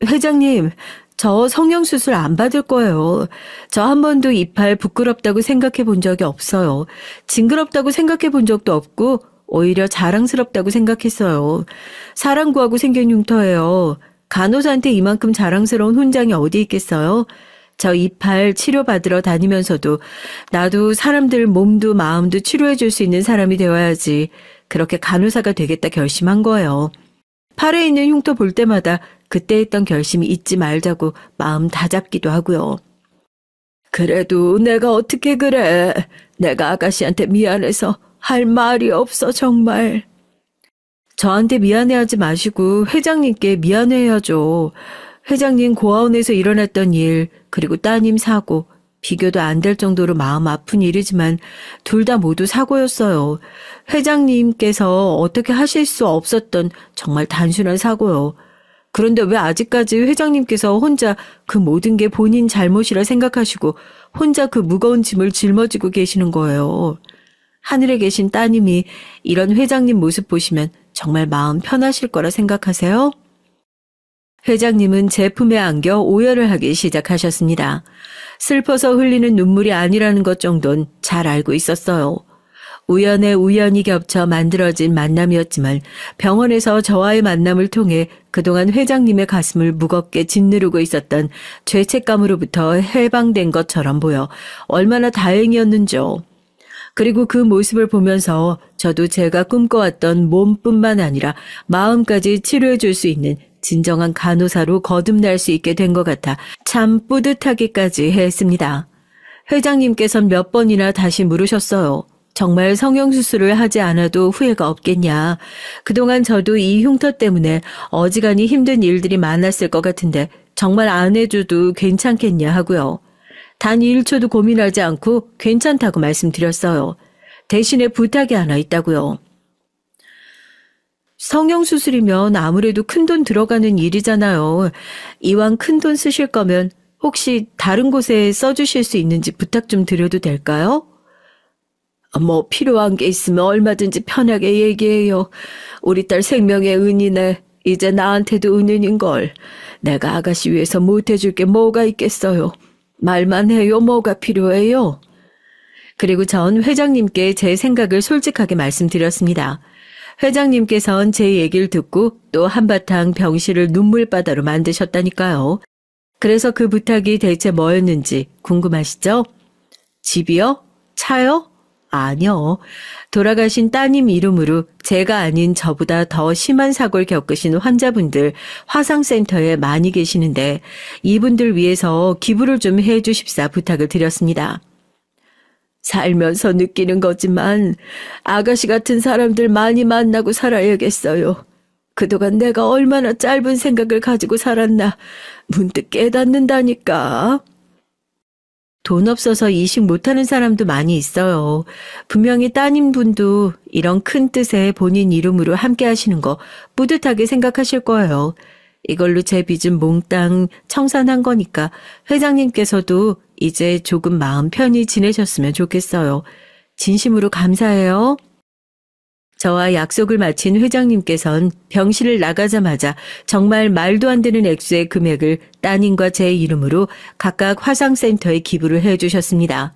회장님, 저 성형수술 안 받을 거예요. 저 한 번도 이빨 부끄럽다고 생각해 본 적이 없어요. 징그럽다고 생각해 본 적도 없고 오히려 자랑스럽다고 생각했어요. 사람 구하고 생긴 흉터예요. 간호사한테 이만큼 자랑스러운 훈장이 어디 있겠어요? 저 이빨 치료받으러 다니면서도 나도 사람들 몸도 마음도 치료해 줄 수 있는 사람이 되어야지. 그렇게 간호사가 되겠다 결심한 거예요. 팔에 있는 흉터 볼 때마다 그때 했던 결심이 잊지 말자고 마음 다잡기도 하고요. 그래도 내가 어떻게 그래. 내가 아가씨한테 미안해서 할 말이 없어 정말. 저한테 미안해하지 마시고 회장님께 미안해야죠. 회장님 고아원에서 일어났던 일, 그리고 따님 사고, 비교도 안 될 정도로 마음 아픈 일이지만 둘 다 모두 사고였어요. 회장님께서 어떻게 하실 수 없었던 정말 단순한 사고요. 그런데 왜 아직까지 회장님께서 혼자 그 모든 게 본인 잘못이라 생각하시고 혼자 그 무거운 짐을 짊어지고 계시는 거예요. 하늘에 계신 따님이 이런 회장님 모습 보시면 정말 마음 편하실 거라 생각하세요? 회장님은 제 품에 안겨 오열을 하기 시작하셨습니다. 슬퍼서 흘리는 눈물이 아니라는 것 정도는 잘 알고 있었어요. 우연에 우연히 겹쳐 만들어진 만남이었지만 병원에서 저와의 만남을 통해 그동안 회장님의 가슴을 무겁게 짓누르고 있었던 죄책감으로부터 해방된 것처럼 보여 얼마나 다행이었는지요. 그리고 그 모습을 보면서 저도 제가 꿈꿔왔던 몸뿐만 아니라 마음까지 치료해 줄 수 있는 진정한 간호사로 거듭날 수 있게 된 것 같아 참 뿌듯하기까지 했습니다. 회장님께선 몇 번이나 다시 물으셨어요. 정말 성형수술을 하지 않아도 후회가 없겠냐. 그동안 저도 이 흉터 때문에 어지간히 힘든 일들이 많았을 것 같은데 정말 안 해줘도 괜찮겠냐 하고요. 단 1초도 고민하지 않고 괜찮다고 말씀드렸어요. 대신에 부탁이 하나 있다고요. 성형수술이면 아무래도 큰돈 들어가는 일이잖아요. 이왕 큰돈 쓰실 거면 혹시 다른 곳에 써주실 수 있는지 부탁 좀 드려도 될까요? 뭐 필요한 게 있으면 얼마든지 편하게 얘기해요. 우리 딸 생명의 은이네. 이제 나한테도 은인인걸. 내가 아가씨 위해서 못해줄 게 뭐가 있겠어요. 말만 해요. 뭐가 필요해요? 그리고 전 회장님께 제 생각을 솔직하게 말씀드렸습니다. 회장님께선 제 얘기를 듣고 또 한바탕 병실을 눈물바다로 만드셨다니까요. 그래서 그 부탁이 대체 뭐였는지 궁금하시죠? 집이요? 차요? 아니요. 돌아가신 따님 이름으로 제가 아닌 저보다 더 심한 사고를 겪으신 환자분들 화상센터에 많이 계시는데 이분들 위해서 기부를 좀 해주십사 부탁을 드렸습니다. 살면서 느끼는 거지만 아가씨 같은 사람들 많이 만나고 살아야겠어요. 그동안 내가 얼마나 짧은 생각을 가지고 살았나 문득 깨닫는다니까. 돈 없어서 이식 못하는 사람도 많이 있어요. 분명히 따님분도 이런 큰 뜻에 본인 이름으로 함께 하시는 거 뿌듯하게 생각하실 거예요. 이걸로 제 빚은 몽땅 청산한 거니까 회장님께서도 이제 조금 마음 편히 지내셨으면 좋겠어요. 진심으로 감사해요. 저와 약속을 마친 회장님께선 병실을 나가자마자 정말 말도 안 되는 액수의 금액을 따님과 제 이름으로 각각 화상센터에 기부를 해주셨습니다.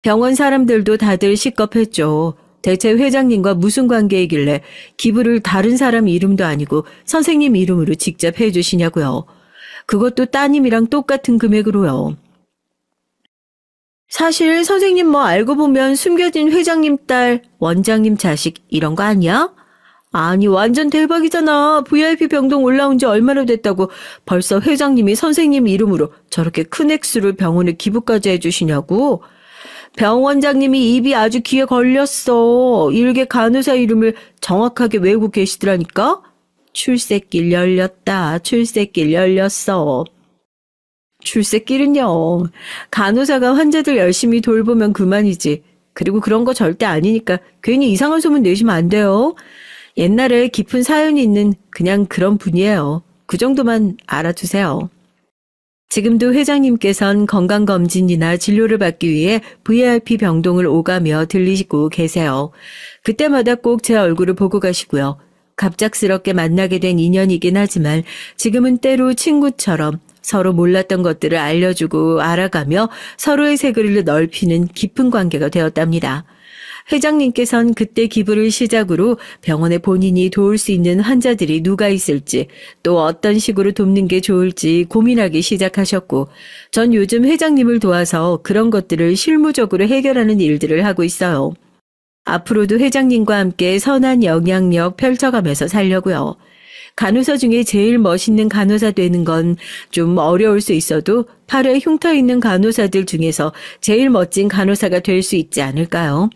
병원 사람들도 다들 시겁했죠. 대체 회장님과 무슨 관계이길래 기부를 다른 사람 이름도 아니고 선생님 이름으로 직접 해주시냐고요. 그것도 따님이랑 똑같은 금액으로요. 사실 선생님 뭐 알고 보면 숨겨진 회장님 딸, 원장님 자식 이런 거 아니야? 아니 완전 대박이잖아. VIP 병동 올라온 지 얼마나 됐다고 벌써 회장님이 선생님 이름으로 저렇게 큰 액수를 병원에 기부까지 해주시냐고. 병원장님이 입이 아주 귀에 걸렸어. 일개 간호사 이름을 정확하게 외우고 계시더라니까. 출세길 열렸다. 출세길 열렸어. 출세길은요. 간호사가 환자들 열심히 돌보면 그만이지. 그리고 그런 거 절대 아니니까 괜히 이상한 소문 내시면 안 돼요. 옛날에 깊은 사연이 있는 그냥 그런 분이에요. 그 정도만 알아두세요. 지금도 회장님께선 건강검진이나 진료를 받기 위해 VIP 병동을 오가며 들리시고 계세요. 그때마다 꼭 제 얼굴을 보고 가시고요. 갑작스럽게 만나게 된 인연이긴 하지만 지금은 때로 친구처럼 서로 몰랐던 것들을 알려주고 알아가며 서로의 세계를 넓히는 깊은 관계가 되었답니다. 회장님께선 그때 기부를 시작으로 병원에 본인이 도울 수 있는 환자들이 누가 있을지 또 어떤 식으로 돕는 게 좋을지 고민하기 시작하셨고 전 요즘 회장님을 도와서 그런 것들을 실무적으로 해결하는 일들을 하고 있어요. 앞으로도 회장님과 함께 선한 영향력 펼쳐가면서 살려고요. 간호사 중에 제일 멋있는 간호사 되는 건 좀 어려울 수 있어도 팔에 흉터 있는 간호사들 중에서 제일 멋진 간호사가 될 수 있지 않을까요?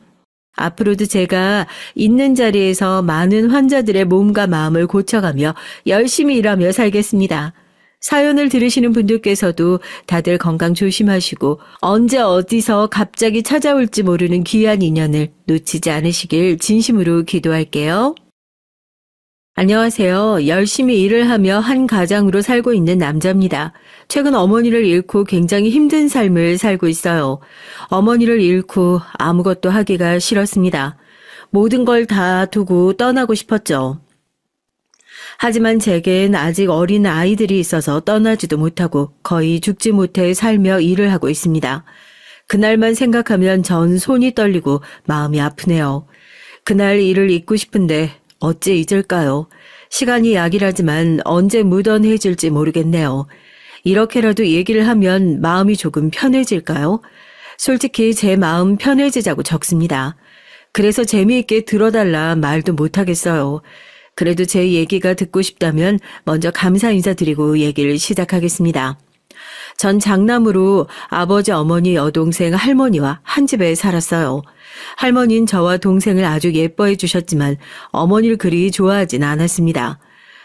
앞으로도 제가 있는 자리에서 많은 환자들의 몸과 마음을 고쳐가며 열심히 일하며 살겠습니다. 사연을 들으시는 분들께서도 다들 건강 조심하시고 언제 어디서 갑자기 찾아올지 모르는 귀한 인연을 놓치지 않으시길 진심으로 기도할게요. 안녕하세요. 열심히 일을 하며 한 가장으로 살고 있는 남자입니다. 최근 어머니를 잃고 굉장히 힘든 삶을 살고 있어요. 어머니를 잃고 아무것도 하기가 싫었습니다. 모든 걸 다 두고 떠나고 싶었죠. 하지만 제겐 아직 어린 아이들이 있어서 떠나지도 못하고 거의 죽지 못해 살며 일을 하고 있습니다. 그날만 생각하면 전 손이 떨리고 마음이 아프네요. 그날 일을 잊고 싶은데 어째 잊을까요? 시간이 약이라지만 언제 무던해질지 모르겠네요. 이렇게라도 얘기를 하면 마음이 조금 편해질까요? 솔직히 제 마음 편해지자고 적습니다. 그래서 재미있게 들어달라 말도 못하겠어요. 그래도 제 얘기가 듣고 싶다면 먼저 감사 인사드리고 얘기를 시작하겠습니다. 전 장남으로 아버지, 어머니, 여동생, 할머니와 한 집에 살았어요. 할머니는 저와 동생을 아주 예뻐해 주셨지만 어머니를 그리 좋아하진 않았습니다.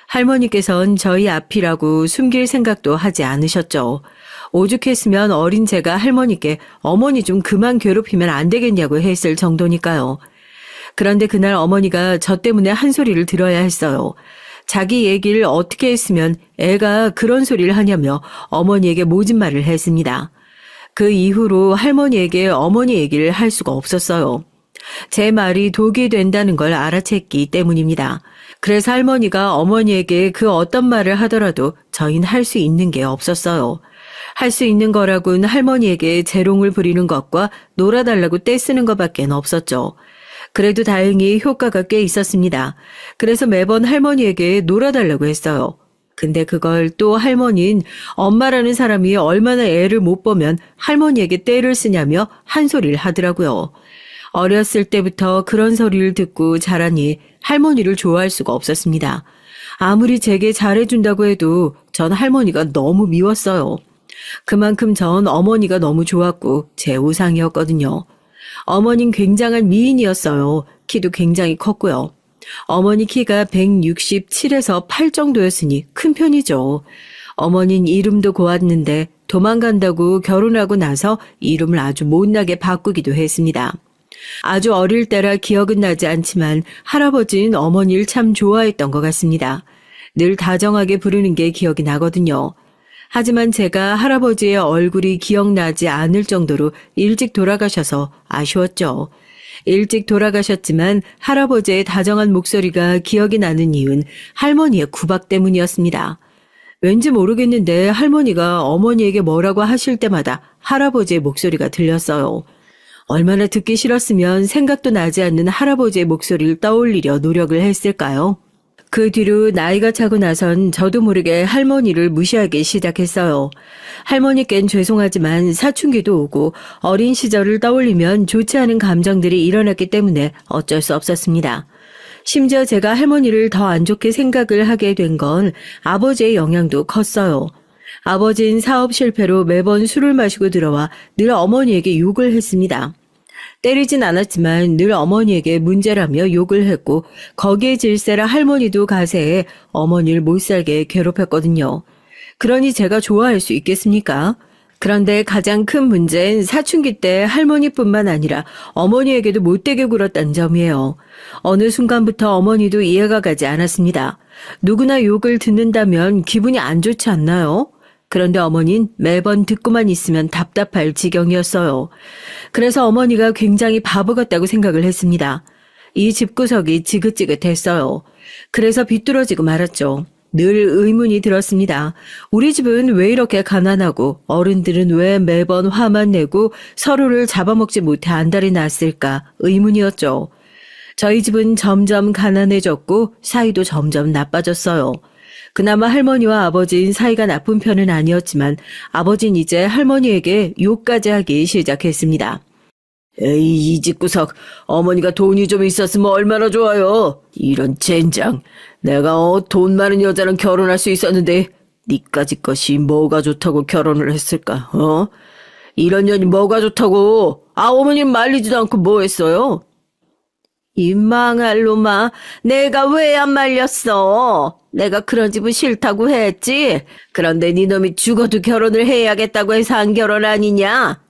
할머니께선 저희 앞이라고 숨길 생각도 하지 않으셨죠. 오죽했으면 어린 제가 할머니께 어머니 좀 그만 괴롭히면 안 되겠냐고 했을 정도니까요. 그런데 그날 어머니가 저 때문에 한 소리를 들어야 했어요. 자기 얘기를 어떻게 했으면 애가 그런 소리를 하냐며 어머니에게 모진 말을 했습니다. 그 이후로 할머니에게 어머니 얘기를 할 수가 없었어요. 제 말이 독이 된다는 걸 알아챘기 때문입니다. 그래서 할머니가 어머니에게 그 어떤 말을 하더라도 저희는 할 수 있는 게 없었어요. 할 수 있는 거라고는 할머니에게 재롱을 부리는 것과 놀아달라고 떼쓰는 것밖에 없었죠. 그래도 다행히 효과가 꽤 있었습니다. 그래서 매번 할머니에게 놀아달라고 했어요. 근데 그걸 또 할머니는 엄마라는 사람이 얼마나 애를 못 보면 할머니에게 떼를 쓰냐며 한 소리를 하더라고요. 어렸을 때부터 그런 소리를 듣고 자라니 할머니를 좋아할 수가 없었습니다. 아무리 제게 잘해준다고 해도 전 할머니가 너무 미웠어요. 그만큼 전 어머니가 너무 좋았고 제 우상이었거든요. 어머니는 굉장한 미인이었어요. 키도 굉장히 컸고요. 어머니 키가 167에서 8 정도였으니 큰 편이죠. 어머니는 이름도 고왔는데 도망간다고 결혼하고 나서 이름을 아주 못나게 바꾸기도 했습니다. 아주 어릴 때라 기억은 나지 않지만 할아버지는 어머니를 참 좋아했던 것 같습니다. 늘 다정하게 부르는 게 기억이 나거든요. 하지만 제가 할아버지의 얼굴이 기억나지 않을 정도로 일찍 돌아가셔서 아쉬웠죠. 일찍 돌아가셨지만 할아버지의 다정한 목소리가 기억이 나는 이유는 할머니의 구박 때문이었습니다. 왠지 모르겠는데 할머니가 어머니에게 뭐라고 하실 때마다 할아버지의 목소리가 들렸어요. 얼마나 듣기 싫었으면 생각도 나지 않는 할아버지의 목소리를 떠올리려 노력을 했을까요? 그 뒤로 나이가 차고 나선 저도 모르게 할머니를 무시하기 시작했어요. 할머니께는 죄송하지만 사춘기도 오고 어린 시절을 떠올리면 좋지 않은 감정들이 일어났기 때문에 어쩔 수 없었습니다. 심지어 제가 할머니를 더 안 좋게 생각을 하게 된 건 아버지의 영향도 컸어요. 아버지는 사업 실패로 매번 술을 마시고 들어와 늘 어머니에게 욕을 했습니다. 때리진 않았지만 늘 어머니에게 문제라며 욕을 했고 거기에 질세라 할머니도 가세해 어머니를 못살게 괴롭혔거든요. 그러니 제가 좋아할 수 있겠습니까? 그런데 가장 큰 문제는 사춘기 때 할머니뿐만 아니라 어머니에게도 못되게 굴었다는 점이에요. 어느 순간부터 어머니도 이해가 가지 않았습니다. 누구나 욕을 듣는다면 기분이 안 좋지 않나요? 그런데 어머니는 매번 듣고만 있으면 답답할 지경이었어요. 그래서 어머니가 굉장히 바보 같다고 생각을 했습니다. 이 집구석이 지긋지긋했어요. 그래서 비뚤어지고 말았죠. 늘 의문이 들었습니다. 우리 집은 왜 이렇게 가난하고 어른들은 왜 매번 화만 내고 서로를 잡아먹지 못해 안달이 났을까 의문이었죠. 저희 집은 점점 가난해졌고 사이도 점점 나빠졌어요. 그나마 할머니와 아버지는 사이가 나쁜 편은 아니었지만 아버지는 이제 할머니에게 욕까지 하기 시작했습니다. 에이, 이 집구석 어머니가 돈이 좀 있었으면 얼마나 좋아요. 이런 젠장. 내가 돈 많은 여자랑 결혼할 수 있었는데 니까짓 것이 뭐가 좋다고 결혼을 했을까? 이런 년이 뭐가 좋다고. 어머님 말리지도 않고 뭐 했어요? 이 망할 놈아, 내가 왜 안 말렸어? 내가 그런 집은 싫다고 했지. 그런데 네 놈이 죽어도 결혼을 해야겠다고 해서 안 결혼 아니냐?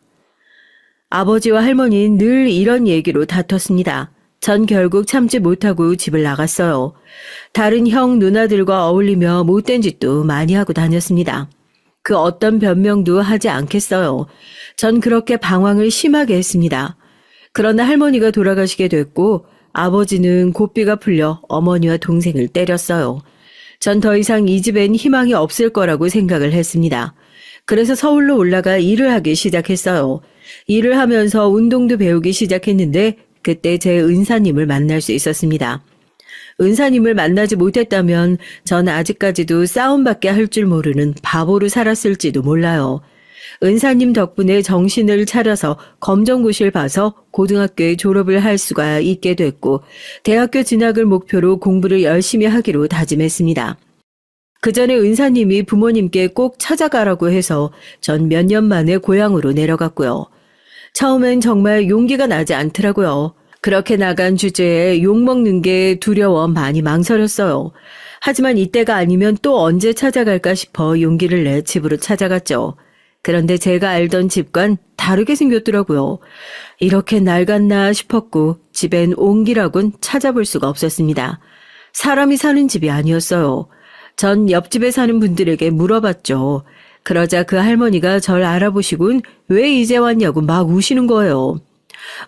아버지와 할머니는 늘 이런 얘기로 다퉜습니다. 전 결국 참지 못하고 집을 나갔어요. 다른 형 누나들과 어울리며 못된 짓도 많이 하고 다녔습니다. 그 어떤 변명도 하지 않겠어요. 전 그렇게 방황을 심하게 했습니다. 그러나 할머니가 돌아가시게 됐고 아버지는 고삐가 풀려 어머니와 동생을 때렸어요. 전 더 이상 이 집엔 희망이 없을 거라고 생각을 했습니다. 그래서 서울로 올라가 일을 하기 시작했어요. 일을 하면서 운동도 배우기 시작했는데 그때 제 은사님을 만날 수 있었습니다. 은사님을 만나지 못했다면 전 아직까지도 싸움밖에 할 줄 모르는 바보로 살았을지도 몰라요. 은사님 덕분에 정신을 차려서 검정고시를 봐서 고등학교에 졸업을 할 수가 있게 됐고 대학교 진학을 목표로 공부를 열심히 하기로 다짐했습니다. 그 전에 은사님이 부모님께 꼭 찾아가라고 해서 전 몇 년 만에 고향으로 내려갔고요. 처음엔 정말 용기가 나지 않더라고요. 그렇게 나간 주제에 욕먹는 게 두려워 많이 망설였어요. 하지만 이때가 아니면 또 언제 찾아갈까 싶어 용기를 내 집으로 찾아갔죠. 그런데 제가 알던 집과는 다르게 생겼더라고요. 이렇게 낡았나 싶었고 집엔 옹기라곤 찾아볼 수가 없었습니다. 사람이 사는 집이 아니었어요. 전 옆집에 사는 분들에게 물어봤죠. 그러자 그 할머니가 절 알아보시곤 왜 이제 왔냐고 막 우시는 거예요.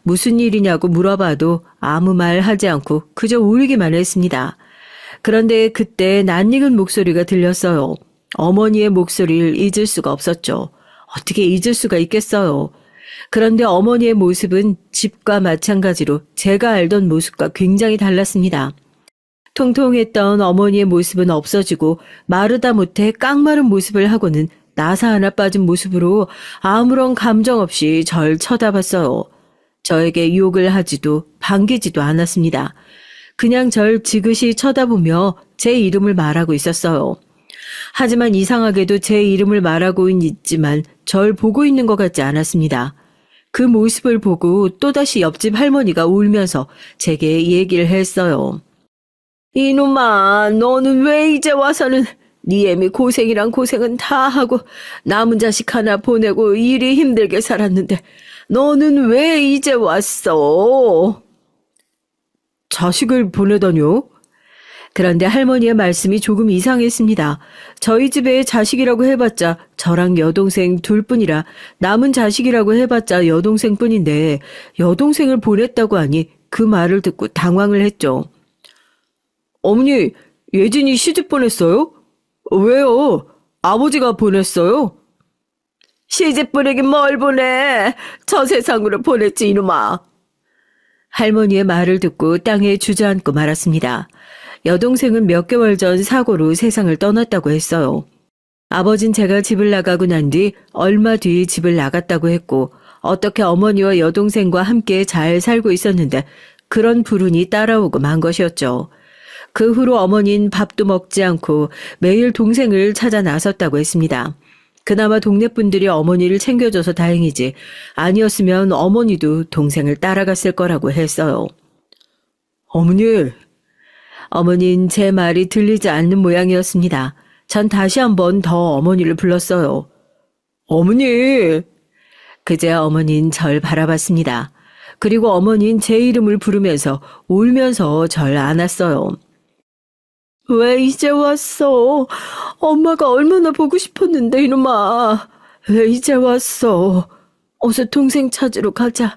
무슨 일이냐고 물어봐도 아무 말 하지 않고 그저 울기만 했습니다. 그런데 그때 낯익은 목소리가 들렸어요. 어머니의 목소리를 잊을 수가 없었죠. 어떻게 잊을 수가 있겠어요. 그런데 어머니의 모습은 집과 마찬가지로 제가 알던 모습과 굉장히 달랐습니다. 통통했던 어머니의 모습은 없어지고 마르다 못해 깡마른 모습을 하고는 나사 하나 빠진 모습으로 아무런 감정 없이 절 쳐다봤어요. 저에게 욕을 하지도 반기지도 않았습니다. 그냥 절 지그시 쳐다보며 제 이름을 말하고 있었어요. 하지만 이상하게도 제 이름을 말하고는 있지만 절 보고 있는 것 같지 않았습니다. 그 모습을 보고 또다시 옆집 할머니가 울면서 제게 얘기를 했어요. 이놈아, 너는 왜 이제 와서는 네 애미 고생이랑 고생은 다 하고 남은 자식 하나 보내고 일이 힘들게 살았는데 너는 왜 이제 왔어? 자식을 보내다뇨? 그런데 할머니의 말씀이 조금 이상했습니다. 저희 집에 자식이라고 해봤자 저랑 여동생 둘뿐이라 남은 자식이라고 해봤자 여동생뿐인데 여동생을 보냈다고 하니 그 말을 듣고 당황을 했죠. 어머니, 예진이 시집 보냈어요? 왜요? 아버지가 보냈어요? 시집 보내긴 뭘 보내? 저 세상으로 보냈지 이놈아. 할머니의 말을 듣고 땅에 주저앉고 말았습니다. 여동생은 몇 개월 전 사고로 세상을 떠났다고 했어요. 아버진 제가 집을 나가고 난 뒤 얼마 뒤 집을 나갔다고 했고 어떻게 어머니와 여동생과 함께 잘 살고 있었는데 그런 불운이 따라오고 만 것이었죠. 그 후로 어머니는 밥도 먹지 않고 매일 동생을 찾아 나섰다고 했습니다. 그나마 동네 분들이 어머니를 챙겨줘서 다행이지 아니었으면 어머니도 동생을 따라갔을 거라고 했어요. 어머니는 제 말이 들리지 않는 모양이었습니다. 전 다시 한번 더 어머니를 불렀어요. 어머니! 그제야 어머니는 절 바라봤습니다. 그리고 어머니는 제 이름을 부르면서 울면서 절 안았어요. 왜 이제 왔어? 엄마가 얼마나 보고 싶었는데 이놈아. 왜 이제 왔어? 어서 동생 찾으러 가자.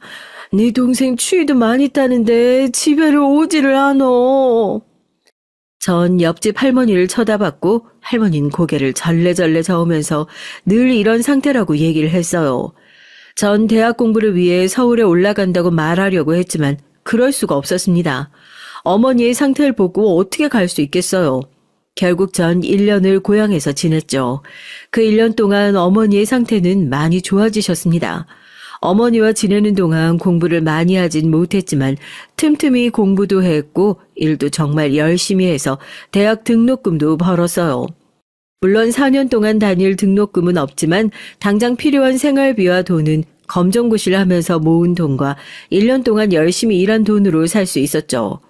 네 동생 추위도 많이 타는데 집에를 오지를 않어. 전 옆집 할머니를 쳐다봤고 할머니는 고개를 절레절레 저으면서 늘 이런 상태라고 얘기를 했어요. 전 대학 공부를 위해 서울에 올라간다고 말하려고 했지만 그럴 수가 없었습니다. 어머니의 상태를 보고 어떻게 갈 수 있겠어요. 결국 전 1년을 고향에서 지냈죠. 그 1년 동안 어머니의 상태는 많이 좋아지셨습니다. 어머니와 지내는 동안 공부를 많이 하진 못했지만 틈틈이 공부도 했고 일도 정말 열심히 해서 대학 등록금도 벌었어요. 물론 4년 동안 다닐 등록금은 없지만 당장 필요한 생활비와 돈은 검정고시를 하면서 모은 돈과 1년 동안 열심히 일한 돈으로 살 수 있었죠.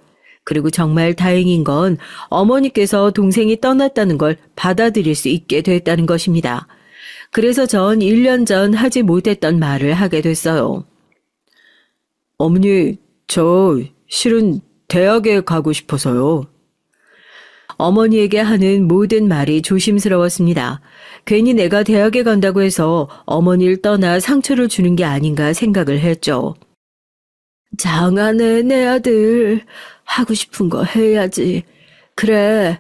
그리고 정말 다행인 건 어머니께서 동생이 떠났다는 걸 받아들일 수 있게 됐다는 것입니다. 그래서 전 1년 전 하지 못했던 말을 하게 됐어요. 어머니, 저 실은 대학에 가고 싶어서요. 어머니에게 하는 모든 말이 조심스러웠습니다. 괜히 내가 대학에 간다고 해서 어머니를 떠나 상처를 주는 게 아닌가 생각을 했죠. 장하네, 내 아들. 하고 싶은 거 해야지. 그래.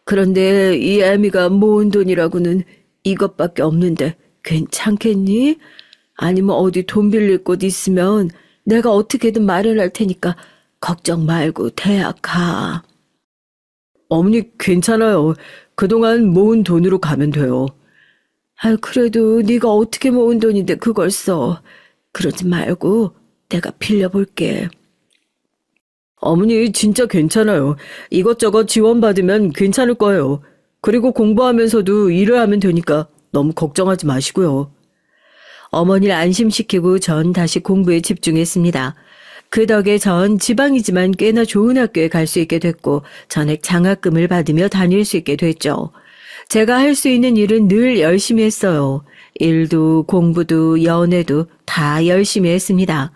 그런데 이 애미가 모은 돈이라고는 이것밖에 없는데 괜찮겠니? 아니면 어디 돈 빌릴 곳 있으면 내가 어떻게든 마련할 테니까 걱정 말고 대학 가. 어머니 괜찮아요. 그동안 모은 돈으로 가면 돼요. 그래도 네가 어떻게 모은 돈인데 그걸 써. 그러지 말고 내가 빌려볼게. 어머니 진짜 괜찮아요. 이것저것 지원받으면 괜찮을 거예요. 그리고 공부하면서도 일을 하면 되니까 너무 걱정하지 마시고요. 어머니를 안심시키고 전 다시 공부에 집중했습니다. 그 덕에 전 지방이지만 꽤나 좋은 학교에 갈 수 있게 됐고 전액 장학금을 받으며 다닐 수 있게 됐죠. 제가 할 수 있는 일은 늘 열심히 했어요. 일도 공부도 연애도 다 열심히 했습니다.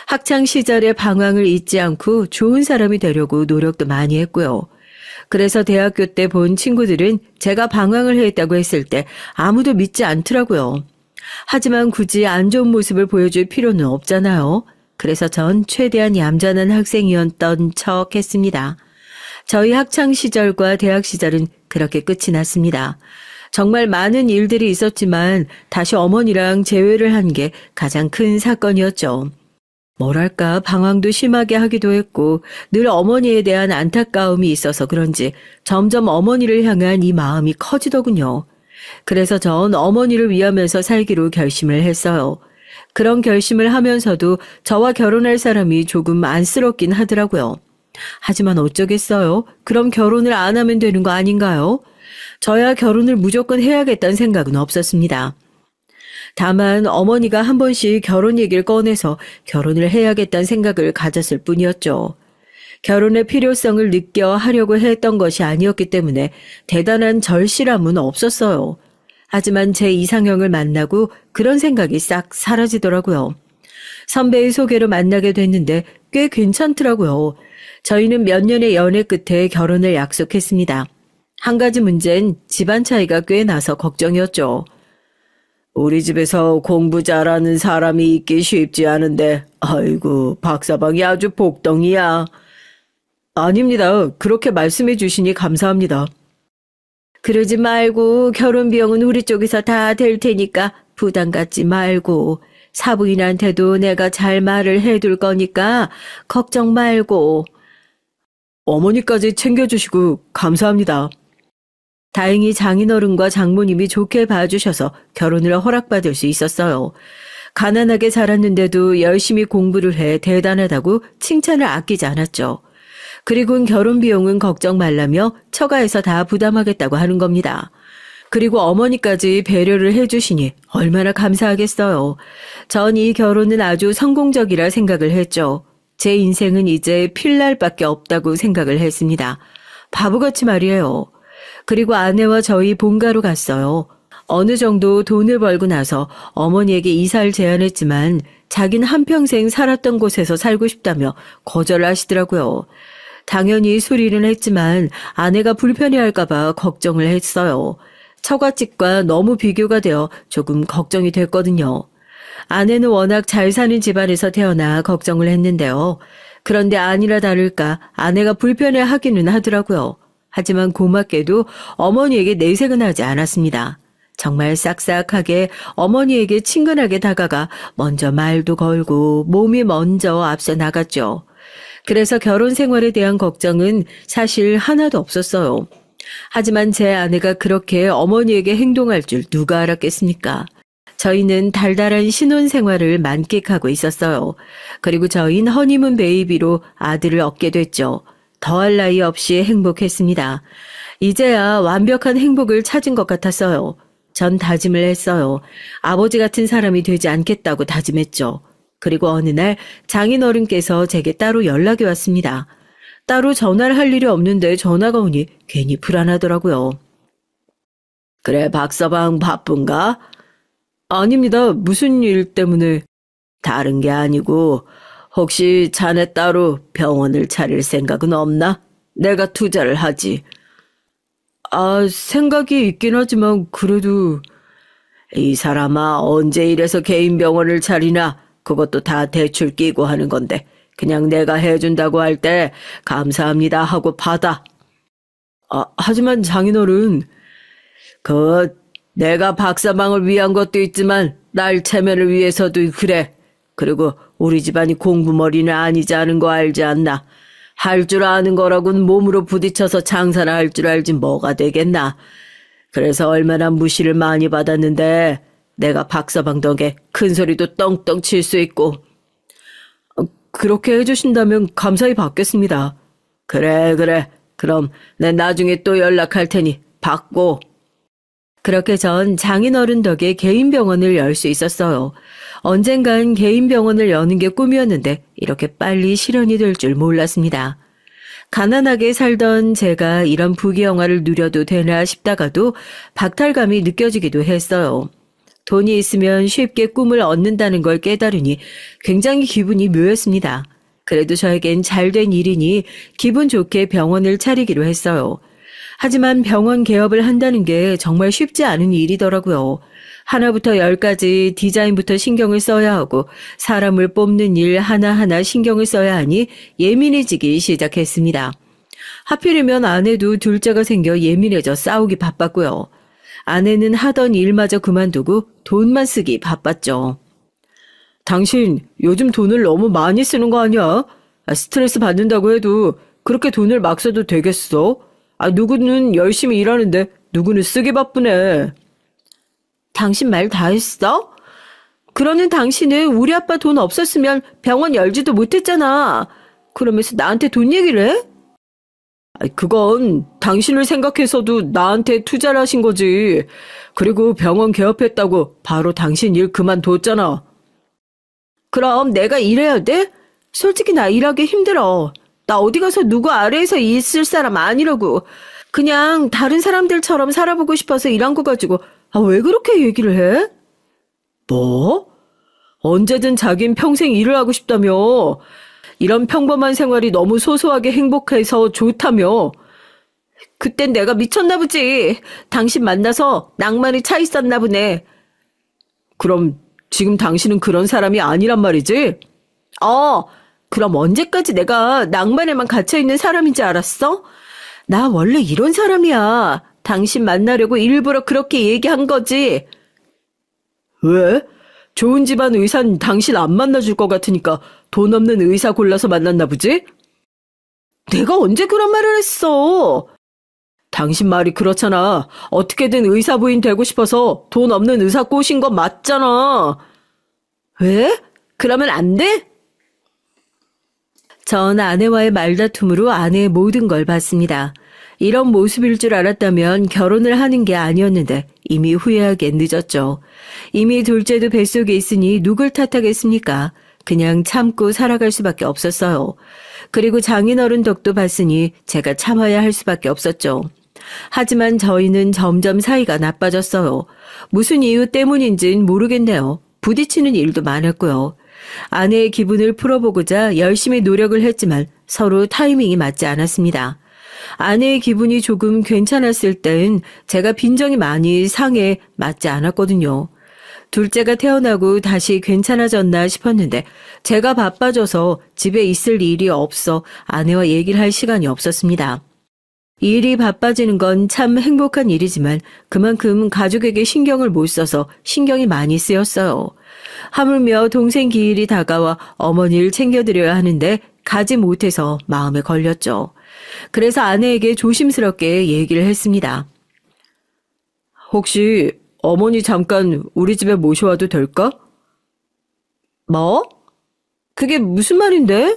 학창 시절의 방황을 잊지 않고 좋은 사람이 되려고 노력도 많이 했고요. 그래서 대학교 때 본 친구들은 제가 방황을 했다고 했을 때 아무도 믿지 않더라고요. 하지만 굳이 안 좋은 모습을 보여줄 필요는 없잖아요. 그래서 전 최대한 얌전한 학생이었던 척 했습니다. 저희 학창 시절과 대학 시절은 그렇게 끝이 났습니다. 정말 많은 일들이 있었지만 다시 어머니랑 재회를 한 게 가장 큰 사건이었죠. 뭐랄까 방황도 심하게 하기도 했고 늘 어머니에 대한 안타까움이 있어서 그런지 점점 어머니를 향한 이 마음이 커지더군요. 그래서 전 어머니를 위하면서 살기로 결심을 했어요. 그런 결심을 하면서도 저와 결혼할 사람이 조금 안쓰럽긴 하더라고요. 하지만 어쩌겠어요? 그럼 결혼을 안 하면 되는 거 아닌가요? 저야 결혼을 무조건 해야겠다는 생각은 없었습니다. 다만 어머니가 한 번씩 결혼 얘기를 꺼내서 결혼을 해야겠다는 생각을 가졌을 뿐이었죠. 결혼의 필요성을 느껴 하려고 했던 것이 아니었기 때문에 대단한 절실함은 없었어요. 하지만 제 이상형을 만나고 그런 생각이 싹 사라지더라고요. 선배의 소개로 만나게 됐는데 꽤 괜찮더라고요. 저희는 몇 년의 연애 끝에 결혼을 약속했습니다. 한 가지 문제는 집안 차이가 꽤 나서 걱정이었죠. 우리 집에서 공부 잘하는 사람이 있기 쉽지 않은데 아이고 박사방이 아주 복덩이야. 아닙니다. 그렇게 말씀해 주시니 감사합니다. 그러지 말고 결혼 비용은 우리 쪽에서 다 될 테니까 부담 갖지 말고 사부인한테도 내가 잘 말을 해둘 거니까 걱정 말고. 어머니까지 챙겨주시고 감사합니다. 다행히 장인어른과 장모님이 좋게 봐주셔서 결혼을 허락받을 수 있었어요. 가난하게 자랐는데도 열심히 공부를 해 대단하다고 칭찬을 아끼지 않았죠. 그리고 결혼 비용은 걱정 말라며 처가에서 다 부담하겠다고 하는 겁니다. 그리고 어머니까지 배려를 해주시니 얼마나 감사하겠어요. 전 이 결혼은 아주 성공적이라 생각을 했죠. 제 인생은 이제 필날밖에 없다고 생각을 했습니다. 바보같이 말이에요. 그리고 아내와 저희 본가로 갔어요. 어느 정도 돈을 벌고 나서 어머니에게 이사를 제안했지만 자긴 한평생 살았던 곳에서 살고 싶다며 거절을 하시더라고요. 당연히 수리는 했지만 아내가 불편해할까봐 걱정을 했어요. 처갓집과 너무 비교가 되어 조금 걱정이 됐거든요. 아내는 워낙 잘 사는 집안에서 태어나 걱정을 했는데요. 그런데 아니라 다를까 아내가 불편해하기는 하더라고요. 하지만 고맙게도 어머니에게 내색은 하지 않았습니다. 정말 싹싹하게 어머니에게 친근하게 다가가 먼저 말도 걸고 몸이 먼저 앞서 나갔죠. 그래서 결혼 생활에 대한 걱정은 사실 하나도 없었어요. 하지만 제 아내가 그렇게 어머니에게 행동할 줄 누가 알았겠습니까? 저희는 달달한 신혼 생활을 만끽하고 있었어요. 그리고 저희는 허니문 베이비로 아들을 얻게 됐죠. 더할 나위 없이 행복했습니다. 이제야 완벽한 행복을 찾은 것 같았어요. 전 다짐을 했어요. 아버지 같은 사람이 되지 않겠다고 다짐했죠. 그리고 어느 날 장인어른께서 제게 따로 연락이 왔습니다. 따로 전화를 할 일이 없는데 전화가 오니 괜히 불안하더라고요. 그래, 박서방 바쁜가? 아닙니다. 무슨 일 때문에? 다른 게 아니고 혹시 자네 따로 병원을 차릴 생각은 없나? 내가 투자를 하지. 생각이 있긴 하지만 그래도... 이 사람아, 언제 이래서 개인 병원을 차리나? 그것도 다 대출 끼고 하는 건데 그냥 내가 해준다고 할 때 감사합니다 하고 받아. 하지만 장인어른, 내가 박사방을 위한 것도 있지만 날 체면을 위해서도 그래. 그리고 우리 집안이 공부머리는 아니지 않은 거 알지 않나? 할 줄 아는 거라고는 몸으로 부딪혀서 장사나 할 줄 알지 뭐가 되겠나? 그래서 얼마나 무시를 많이 받았는데 내가 박서방 덕에 큰 소리도 떵떵 칠 수 있고. 그렇게 해주신다면 감사히 받겠습니다. 그래. 그럼 내 나중에 또 연락할 테니 받고. 그렇게 전 장인어른 덕에 개인 병원을 열 수 있었어요. 언젠간 개인 병원을 여는 게 꿈이었는데 이렇게 빨리 실현이 될 줄 몰랐습니다. 가난하게 살던 제가 이런 부귀영화를 누려도 되나 싶다가도 박탈감이 느껴지기도 했어요. 돈이 있으면 쉽게 꿈을 얻는다는 걸 깨달으니 굉장히 기분이 묘했습니다. 그래도 저에겐 잘된 일이니 기분 좋게 병원을 차리기로 했어요. 하지만 병원 개업을 한다는 게 정말 쉽지 않은 일이더라고요. 하나부터 열까지 디자인부터 신경을 써야 하고 사람을 뽑는 일 하나하나 신경을 써야 하니 예민해지기 시작했습니다. 하필이면 아내도 둘째가 생겨 예민해져 싸우기 바빴고요. 아내는 하던 일마저 그만두고 돈만 쓰기 바빴죠. 당신 요즘 돈을 너무 많이 쓰는 거 아니야? 스트레스 받는다고 해도 그렇게 돈을 막 써도 되겠어? 누구는 열심히 일하는데 누구는 쓰기 바쁘네. 당신 말 다 했어? 그러는 당신은 우리 아빠 돈 없었으면 병원 열지도 못했잖아. 그러면서 나한테 돈 얘기를 해? 그건 당신을 생각해서도 나한테 투자를 하신 거지. 그리고 병원 개업했다고 바로 당신 일 그만뒀잖아. 그럼 내가 일해야 돼? 솔직히 나 일하기 힘들어. 나 어디 가서 누구 아래에서 있을 사람 아니라고. 그냥 다른 사람들처럼 살아보고 싶어서 일한 거 가지고 왜 그렇게 얘기를 해? 뭐? 언제든 자긴 평생 일을 하고 싶다며. 이런 평범한 생활이 너무 소소하게 행복해서 좋다며. 그땐 내가 미쳤나 보지. 당신 만나서 낭만이 차 있었나 보네. 그럼 지금 당신은 그런 사람이 아니란 말이지? 그럼 언제까지 내가 낭만에만 갇혀있는 사람인지 알았어? 나 원래 이런 사람이야. 당신 만나려고 일부러 그렇게 얘기한 거지. 왜? 좋은 집안 의사는 당신 안 만나줄 것 같으니까 돈 없는 의사 골라서 만났나 보지? 내가 언제 그런 말을 했어? 당신 말이 그렇잖아. 어떻게든 의사 부인 되고 싶어서 돈 없는 의사 꼬신 건 맞잖아. 왜? 그러면 안 돼? 전 아내와의 말다툼으로 아내의 모든 걸 봤습니다. 이런 모습일 줄 알았다면 결혼을 하는 게 아니었는데 이미 후회하기엔 늦었죠. 이미 둘째도 뱃속에 있으니 누굴 탓하겠습니까? 그냥 참고 살아갈 수밖에 없었어요. 그리고 장인어른 덕도 봤으니 제가 참아야 할 수밖에 없었죠. 하지만 저희는 점점 사이가 나빠졌어요. 무슨 이유 때문인진 모르겠네요. 부딪히는 일도 많았고요. 아내의 기분을 풀어보고자 열심히 노력을 했지만 서로 타이밍이 맞지 않았습니다. 아내의 기분이 조금 괜찮았을 땐 제가 빈정이 많이 상해 맞지 않았거든요. 둘째가 태어나고 다시 괜찮아졌나 싶었는데 제가 바빠져서 집에 있을 일이 없어 아내와 얘기를 할 시간이 없었습니다. 일이 바빠지는 건 참 행복한 일이지만 그만큼 가족에게 신경을 못 써서 신경이 많이 쓰였어요. 하물며 동생 기일이 다가와 어머니를 챙겨드려야 하는데 가지 못해서 마음에 걸렸죠. 그래서 아내에게 조심스럽게 얘기를 했습니다. 혹시 어머니 잠깐 우리 집에 모셔와도 될까? 뭐? 그게 무슨 말인데?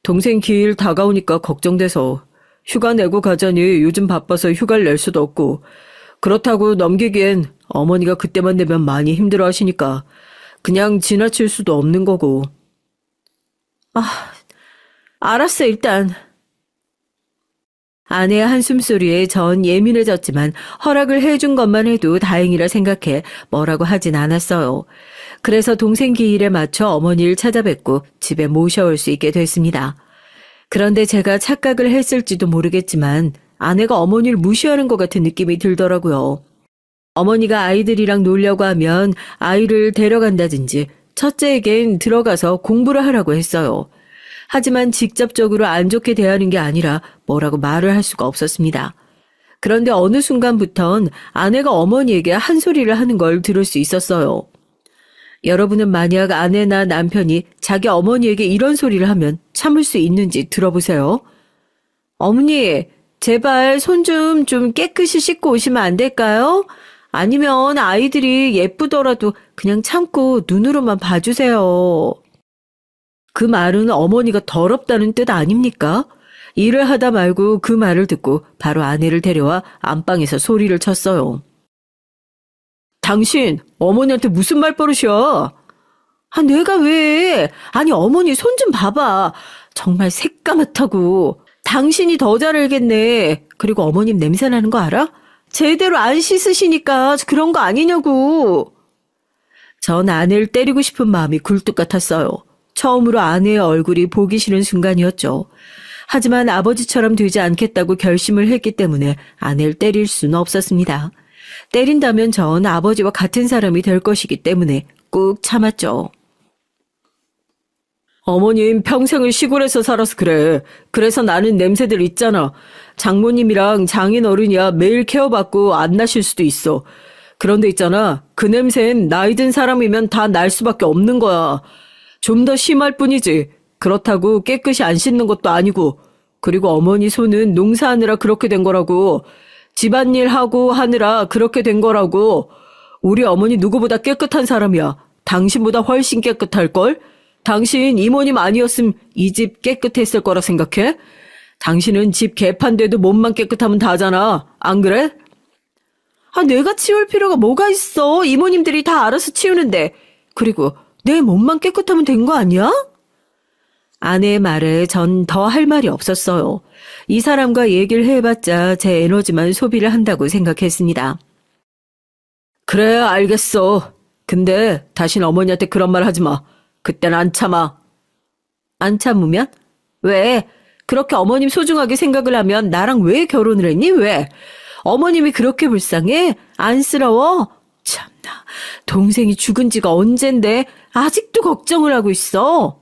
동생 기일 다가오니까 걱정돼서 휴가 내고 가자니 요즘 바빠서 휴가를 낼 수도 없고 그렇다고 넘기기엔 어머니가 그때만 되면 많이 힘들어 하시니까 그냥 지나칠 수도 없는 거고. 알았어 일단. 아내의 한숨소리에 전 예민해졌지만 허락을 해준 것만 해도 다행이라 생각해 뭐라고 하진 않았어요. 그래서 동생 기일에 맞춰 어머니를 찾아뵙고 집에 모셔올 수 있게 됐습니다. 그런데 제가 착각을 했을지도 모르겠지만 아내가 어머니를 무시하는 것 같은 느낌이 들더라고요. 어머니가 아이들이랑 놀려고 하면 아이를 데려간다든지 첫째에겐 들어가서 공부를 하라고 했어요. 하지만 직접적으로 안 좋게 대하는 게 아니라 뭐라고 말을 할 수가 없었습니다. 그런데 어느 순간부턴 아내가 어머니에게 한 소리를 하는 걸 들을 수 있었어요. 여러분은 만약 아내나 남편이 자기 어머니에게 이런 소리를 하면 참을 수 있는지 들어보세요. 어머니, 제발 손 좀 깨끗이 씻고 오시면 안 될까요? 아니면 아이들이 예쁘더라도 그냥 참고 눈으로만 봐주세요. 그 말은 어머니가 더럽다는 뜻 아닙니까? 일을 하다 말고 그 말을 듣고 바로 아내를 데려와 안방에서 소리를 쳤어요. 당신 어머니한테 무슨 말버릇이야? 내가 왜? 아니 어머니 손 좀 봐봐. 정말 새까맣다고. 당신이 더 잘 알겠네. 그리고 어머님 냄새 나는 거 알아? 제대로 안 씻으시니까 그런 거 아니냐고. 전 아내를 때리고 싶은 마음이 굴뚝 같았어요. 처음으로 아내의 얼굴이 보기 싫은 순간이었죠. 하지만 아버지처럼 되지 않겠다고 결심을 했기 때문에 아내를 때릴 수는 없었습니다. 때린다면 전 아버지와 같은 사람이 될 것이기 때문에 꾹 참았죠. 어머님 평생을 시골에서 살아서 그래. 그래서 나는 냄새들 있잖아. 장모님이랑 장인어른이야 매일 케어받고 안 나실 수도 있어. 그런데 있잖아. 그 냄새는 나이 든 사람이면 다 날 수밖에 없는 거야. 좀 더 심할 뿐이지. 그렇다고 깨끗이 안 씻는 것도 아니고. 그리고 어머니 손은 농사하느라 그렇게 된 거라고. 집안일 하고 하느라 그렇게 된 거라고. 우리 어머니 누구보다 깨끗한 사람이야. 당신보다 훨씬 깨끗할걸? 당신 이모님 아니었음 이 집 깨끗했을 거라 생각해? 당신은 집 개판돼도 몸만 깨끗하면 다잖아. 안 그래? 내가 치울 필요가 뭐가 있어. 이모님들이 다 알아서 치우는데. 그리고 내 몸만 깨끗하면 된 거 아니야? 아내의 말에 전 더 할 말이 없었어요. 이 사람과 얘기를 해봤자 제 에너지만 소비를 한다고 생각했습니다. 그래, 알겠어. 근데 다신 어머니한테 그런 말 하지 마. 그땐 안 참아. 안 참으면? 왜? 그렇게 어머님 소중하게 생각을 하면 나랑 왜 결혼을 했니? 왜? 어머님이 그렇게 불쌍해? 안쓰러워? 참나, 동생이 죽은 지가 언젠데 아직도 걱정을 하고 있어.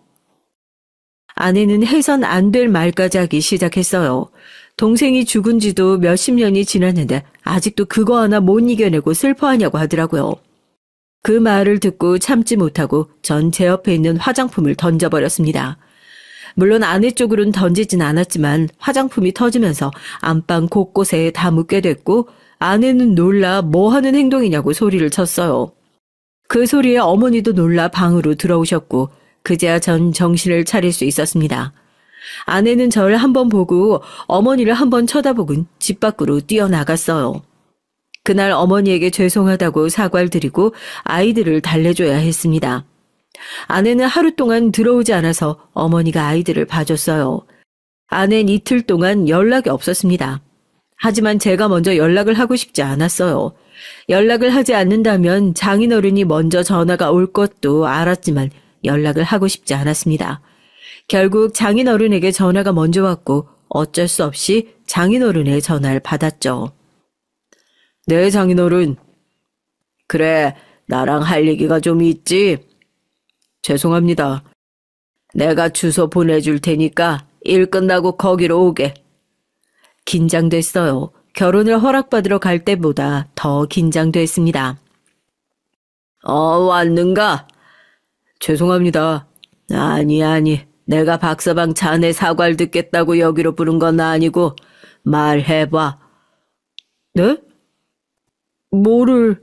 아내는 해선 안 될 말까지 하기 시작했어요. 동생이 죽은 지도 몇십 년이 지났는데 아직도 그거 하나 못 이겨내고 슬퍼하냐고 하더라고요. 그 말을 듣고 참지 못하고 전 제 옆에 있는 화장품을 던져버렸습니다. 물론 아내 쪽으로는 던지진 않았지만 화장품이 터지면서 안방 곳곳에 다 묻게 됐고 아내는 놀라 뭐 하는 행동이냐고 소리를 쳤어요. 그 소리에 어머니도 놀라 방으로 들어오셨고 그제야 전 정신을 차릴 수 있었습니다. 아내는 저를 한번 보고 어머니를 한번 쳐다보곤 집 밖으로 뛰어나갔어요. 그날 어머니에게 죄송하다고 사과를 드리고 아이들을 달래줘야 했습니다. 아내는 하루 동안 들어오지 않아서 어머니가 아이들을 봐줬어요. 아내는 이틀 동안 연락이 없었습니다. 하지만 제가 먼저 연락을 하고 싶지 않았어요. 연락을 하지 않는다면 장인어른이 먼저 전화가 올 것도 알았지만 연락을 하고 싶지 않았습니다. 결국 장인어른에게 전화가 먼저 왔고 어쩔 수 없이 장인어른의 전화를 받았죠. 네, 장인어른. 그래, 나랑 할 얘기가 좀 있지? 죄송합니다. 내가 주소 보내줄 테니까 일 끝나고 거기로 오게. 긴장됐어요. 결혼을 허락받으러 갈 때보다 더 긴장됐습니다. 왔는가? 죄송합니다. 아니. 내가 박서방 자네 사과를 듣겠다고 여기로 부른 건 아니고 말해봐. 네? 뭐를?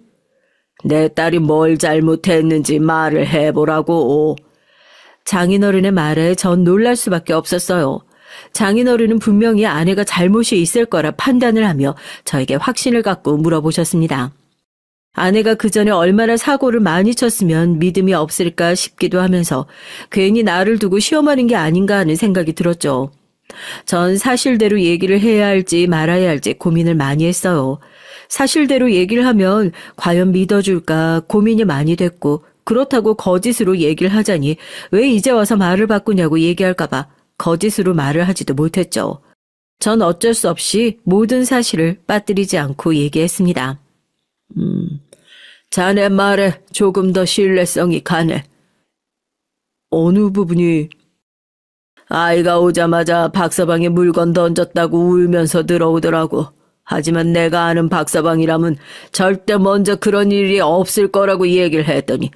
내 딸이 뭘 잘못했는지 말을 해보라고. 장인어른의 말에 전 놀랄 수밖에 없었어요. 장인어른은 분명히 아내가 잘못이 있을 거라 판단을 하며 저에게 확신을 갖고 물어보셨습니다. 아내가 그 전에 얼마나 사고를 많이 쳤으면 믿음이 없을까 싶기도 하면서 괜히 나를 두고 시험하는 게 아닌가 하는 생각이 들었죠. 전 사실대로 얘기를 해야 할지 말아야 할지 고민을 많이 했어요. 사실대로 얘기를 하면 과연 믿어줄까 고민이 많이 됐고 그렇다고 거짓으로 얘기를 하자니 왜 이제 와서 말을 바꾸냐고 얘기할까봐 거짓으로 말을 하지도 못했죠. 전 어쩔 수 없이 모든 사실을 빠뜨리지 않고 얘기했습니다. 자네 말에 조금 더 신뢰성이 가네. 어느 부분이? 아이가 오자마자 박서방이 물건 던졌다고 울면서 들어오더라고. 하지만 내가 아는 박서방이라면 절대 먼저 그런 일이 없을 거라고 얘기를 했더니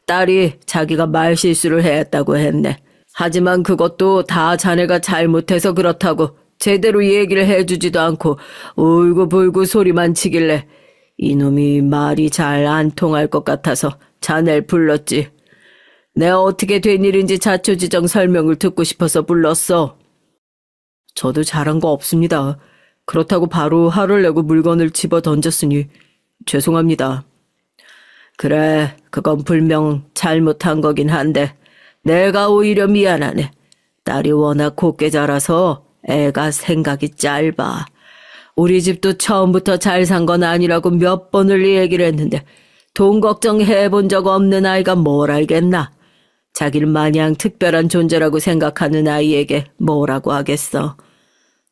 딸이 자기가 말실수를 했다고 했네. 하지만 그것도 다 자네가 잘못해서 그렇다고 제대로 얘기를 해주지도 않고 울고불고 소리만 치길래 이놈이 말이 잘 안 통할 것 같아서 자네를 불렀지. 내가 어떻게 된 일인지 자초지정 설명을 듣고 싶어서 불렀어. 저도 잘한 거 없습니다. 그렇다고 바로 화를 내고 물건을 집어 던졌으니 죄송합니다. 그래, 그건 분명 잘못한 거긴 한데 내가 오히려 미안하네. 딸이 워낙 곱게 자라서 애가 생각이 짧아. 우리 집도 처음부터 잘 산 건 아니라고 몇 번을 얘기를 했는데 돈 걱정해본 적 없는 아이가 뭘 알겠나. 자기를 마냥 특별한 존재라고 생각하는 아이에게 뭐라고 하겠어.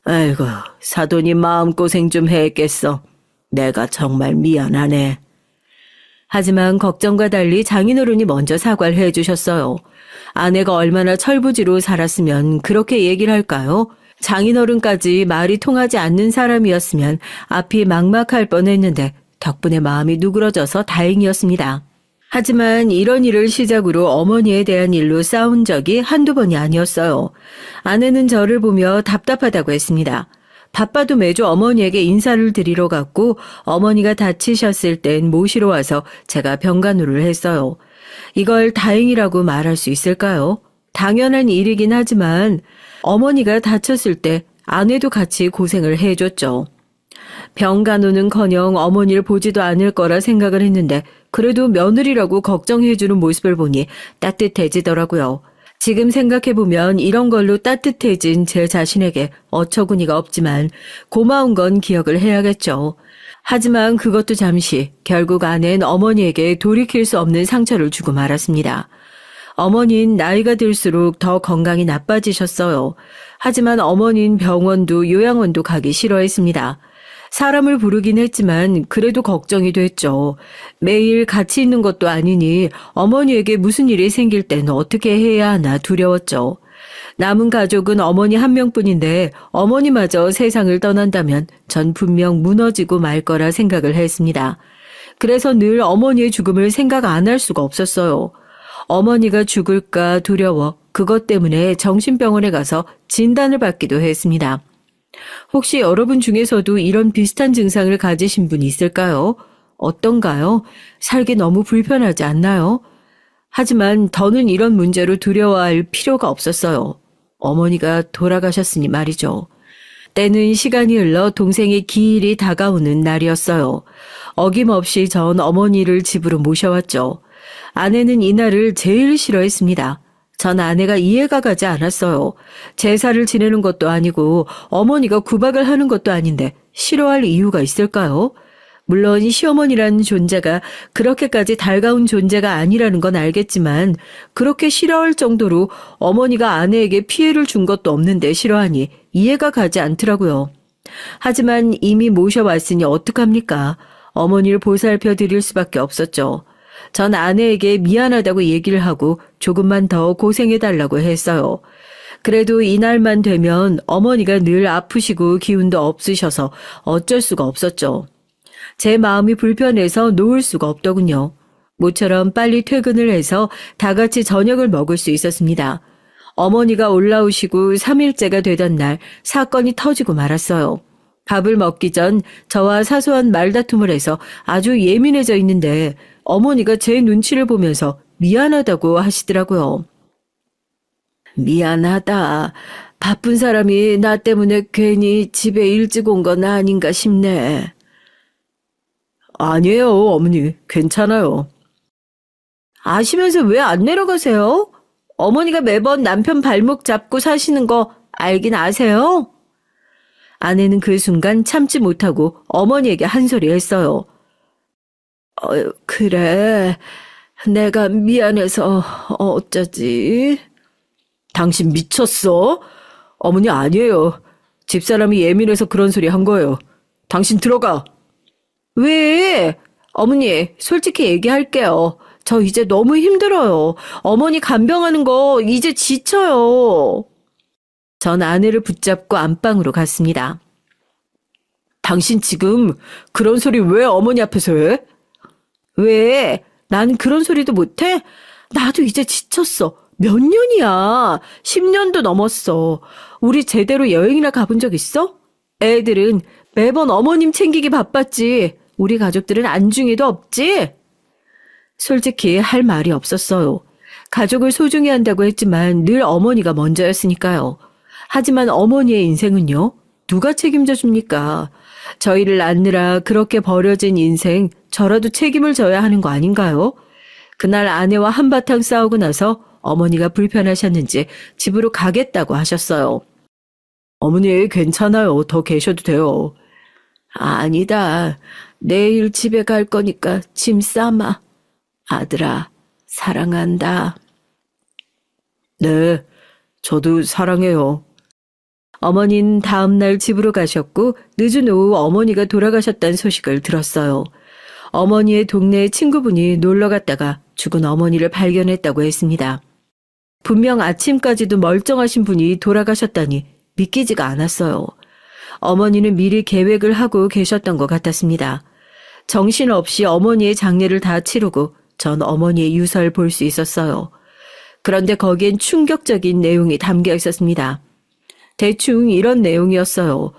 아이고, 사돈이 마음고생 좀 했겠어. 내가 정말 미안하네. 하지만 걱정과 달리 장인어른이 먼저 사과를 해주셨어요. 아내가 얼마나 철부지로 살았으면 그렇게 얘기를 할까요? 장인어른까지 말이 통하지 않는 사람이었으면 앞이 막막할 뻔했는데 덕분에 마음이 누그러져서 다행이었습니다. 하지만 이런 일을 시작으로 어머니에 대한 일로 싸운 적이 한두 번이 아니었어요. 아내는 저를 보며 답답하다고 했습니다. 바빠도 매주 어머니에게 인사를 드리러 갔고 어머니가 다치셨을 땐 모시러 와서 제가 병간호를 했어요. 이걸 다행이라고 말할 수 있을까요? 당연한 일이긴 하지만 어머니가 다쳤을 때 아내도 같이 고생을 해줬죠. 병간호는커녕 어머니를 보지도 않을 거라 생각을 했는데 그래도 며느리라고 걱정해주는 모습을 보니 따뜻해지더라고요. 지금 생각해보면 이런 걸로 따뜻해진 제 자신에게 어처구니가 없지만 고마운 건 기억을 해야겠죠. 하지만 그것도 잠시 결국 아내는 어머니에게 돌이킬 수 없는 상처를 주고 말았습니다. 어머니는 나이가 들수록 더 건강이 나빠지셨어요. 하지만 어머니는 병원도 요양원도 가기 싫어했습니다. 사람을 부르긴 했지만 그래도 걱정이 됐죠. 매일 같이 있는 것도 아니니 어머니에게 무슨 일이 생길 때는 어떻게 해야 하나 두려웠죠. 남은 가족은 어머니 한 명뿐인데 어머니마저 세상을 떠난다면 전 분명 무너지고 말 거라 생각을 했습니다. 그래서 늘 어머니의 죽음을 생각 안 할 수가 없었어요. 어머니가 죽을까 두려워 그것 때문에 정신병원에 가서 진단을 받기도 했습니다. 혹시 여러분 중에서도 이런 비슷한 증상을 가지신 분 있을까요? 어떤가요? 살기 너무 불편하지 않나요? 하지만 더는 이런 문제로 두려워할 필요가 없었어요. 어머니가 돌아가셨으니 말이죠. 때는 시간이 흘러 동생의 기일이 다가오는 날이었어요. 어김없이 전 어머니를 집으로 모셔왔죠. 아내는 이날을 제일 싫어했습니다. 전 아내가 이해가 가지 않았어요. 제사를 지내는 것도 아니고 어머니가 구박을 하는 것도 아닌데 싫어할 이유가 있을까요? 물론 시어머니라는 존재가 그렇게까지 달가운 존재가 아니라는 건 알겠지만 그렇게 싫어할 정도로 어머니가 아내에게 피해를 준 것도 없는데 싫어하니 이해가 가지 않더라고요. 하지만 이미 모셔왔으니 어떡합니까? 어머니를 보살펴 드릴 수밖에 없었죠. 전 아내에게 미안하다고 얘기를 하고 조금만 더 고생해달라고 했어요. 그래도 이날만 되면 어머니가 늘 아프시고 기운도 없으셔서 어쩔 수가 없었죠. 제 마음이 불편해서 놓을 수가 없더군요. 모처럼 빨리 퇴근을 해서 다 같이 저녁을 먹을 수 있었습니다. 어머니가 올라오시고 3일째가 되던 날 사건이 터지고 말았어요. 밥을 먹기 전 저와 사소한 말다툼을 해서 아주 예민해져 있는데 어머니가 제 눈치를 보면서 미안하다고 하시더라고요. 미안하다. 바쁜 사람이 나 때문에 괜히 집에 일찍 온 건 아닌가 싶네. 아니에요, 어머니. 괜찮아요. 아시면서 왜 안 내려가세요? 어머니가 매번 남편 발목 잡고 사시는 거 알긴 아세요? 아내는 그 순간 참지 못하고 어머니에게 한 소리 했어요. 그래. 내가 미안해서 어쩌지? 당신 미쳤어? 어머니 아니에요. 집사람이 예민해서 그런 소리 한 거예요. 당신 들어가. 왜? 어머니, 솔직히 얘기할게요. 저 이제 너무 힘들어요. 어머니 간병하는 거 이제 지쳐요. 전 아내를 붙잡고 안방으로 갔습니다. 당신 지금 그런 소리 왜 어머니 앞에서 해? 왜? 난 그런 소리도 못해? 나도 이제 지쳤어. 몇 년이야? 10년도 넘었어. 우리 제대로 여행이나 가본 적 있어? 애들은 매번 어머님 챙기기 바빴지. 우리 가족들은 안중에도 없지? 솔직히 할 말이 없었어요. 가족을 소중히 한다고 했지만 늘 어머니가 먼저였으니까요. 하지만 어머니의 인생은요? 누가 책임져 줍니까? 저희를 낳느라 그렇게 버려진 인생 저라도 책임을 져야 하는 거 아닌가요? 그날 아내와 한바탕 싸우고 나서 어머니가 불편하셨는지 집으로 가겠다고 하셨어요. 어머니 괜찮아요. 더 계셔도 돼요. 아니다. 내일 집에 갈 거니까 짐 싸마. 아들아, 사랑한다. 네, 저도 사랑해요. 어머니는 다음날 집으로 가셨고 늦은 오후 어머니가 돌아가셨다는 소식을 들었어요. 어머니의 동네 친구분이 놀러 갔다가 죽은 어머니를 발견했다고 했습니다. 분명 아침까지도 멀쩡하신 분이 돌아가셨다니 믿기지가 않았어요. 어머니는 미리 계획을 하고 계셨던 것 같았습니다. 정신없이 어머니의 장례를 다 치르고 전 어머니의 유서를 볼 수 있었어요. 그런데 거기엔 충격적인 내용이 담겨 있었습니다. 대충 이런 내용이었어요.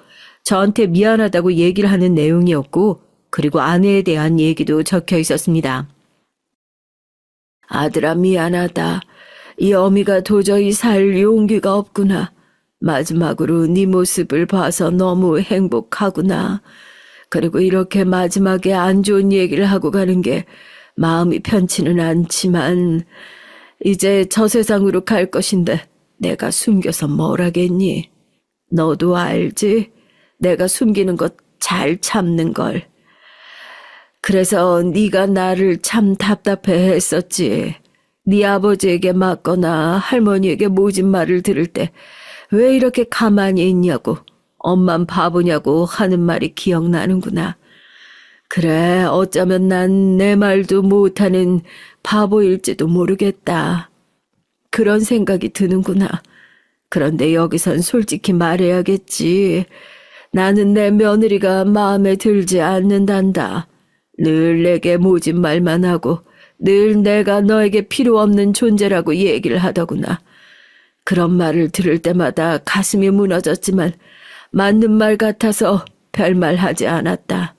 저한테 미안하다고 얘기를 하는 내용이었고 그리고 아내에 대한 얘기도 적혀 있었습니다. 아들아 미안하다. 이 어미가 도저히 살 용기가 없구나. 마지막으로 네 모습을 봐서 너무 행복하구나. 그리고 이렇게 마지막에 안 좋은 얘기를 하고 가는 게 마음이 편치는 않지만 이제 저 세상으로 갈 것인데 내가 숨겨서 뭘 하겠니? 너도 알지? 내가 숨기는 것 잘 참는 걸. 그래서 네가 나를 참 답답해 했었지. 네 아버지에게 맞거나 할머니에게 모진 말을 들을 때 왜 이렇게 가만히 있냐고, 엄만 바보냐고 하는 말이 기억나는구나. 그래, 어쩌면 난 내 말도 못하는 바보일지도 모르겠다. 그런 생각이 드는구나. 그런데 여기선 솔직히 말해야겠지. 나는 내 며느리가 마음에 들지 않는단다. 늘 내게 모진 말만 하고 늘 내가 너에게 필요 없는 존재라고 얘기를 하더구나. 그런 말을 들을 때마다 가슴이 무너졌지만 맞는 말 같아서 별말 하지 않았다.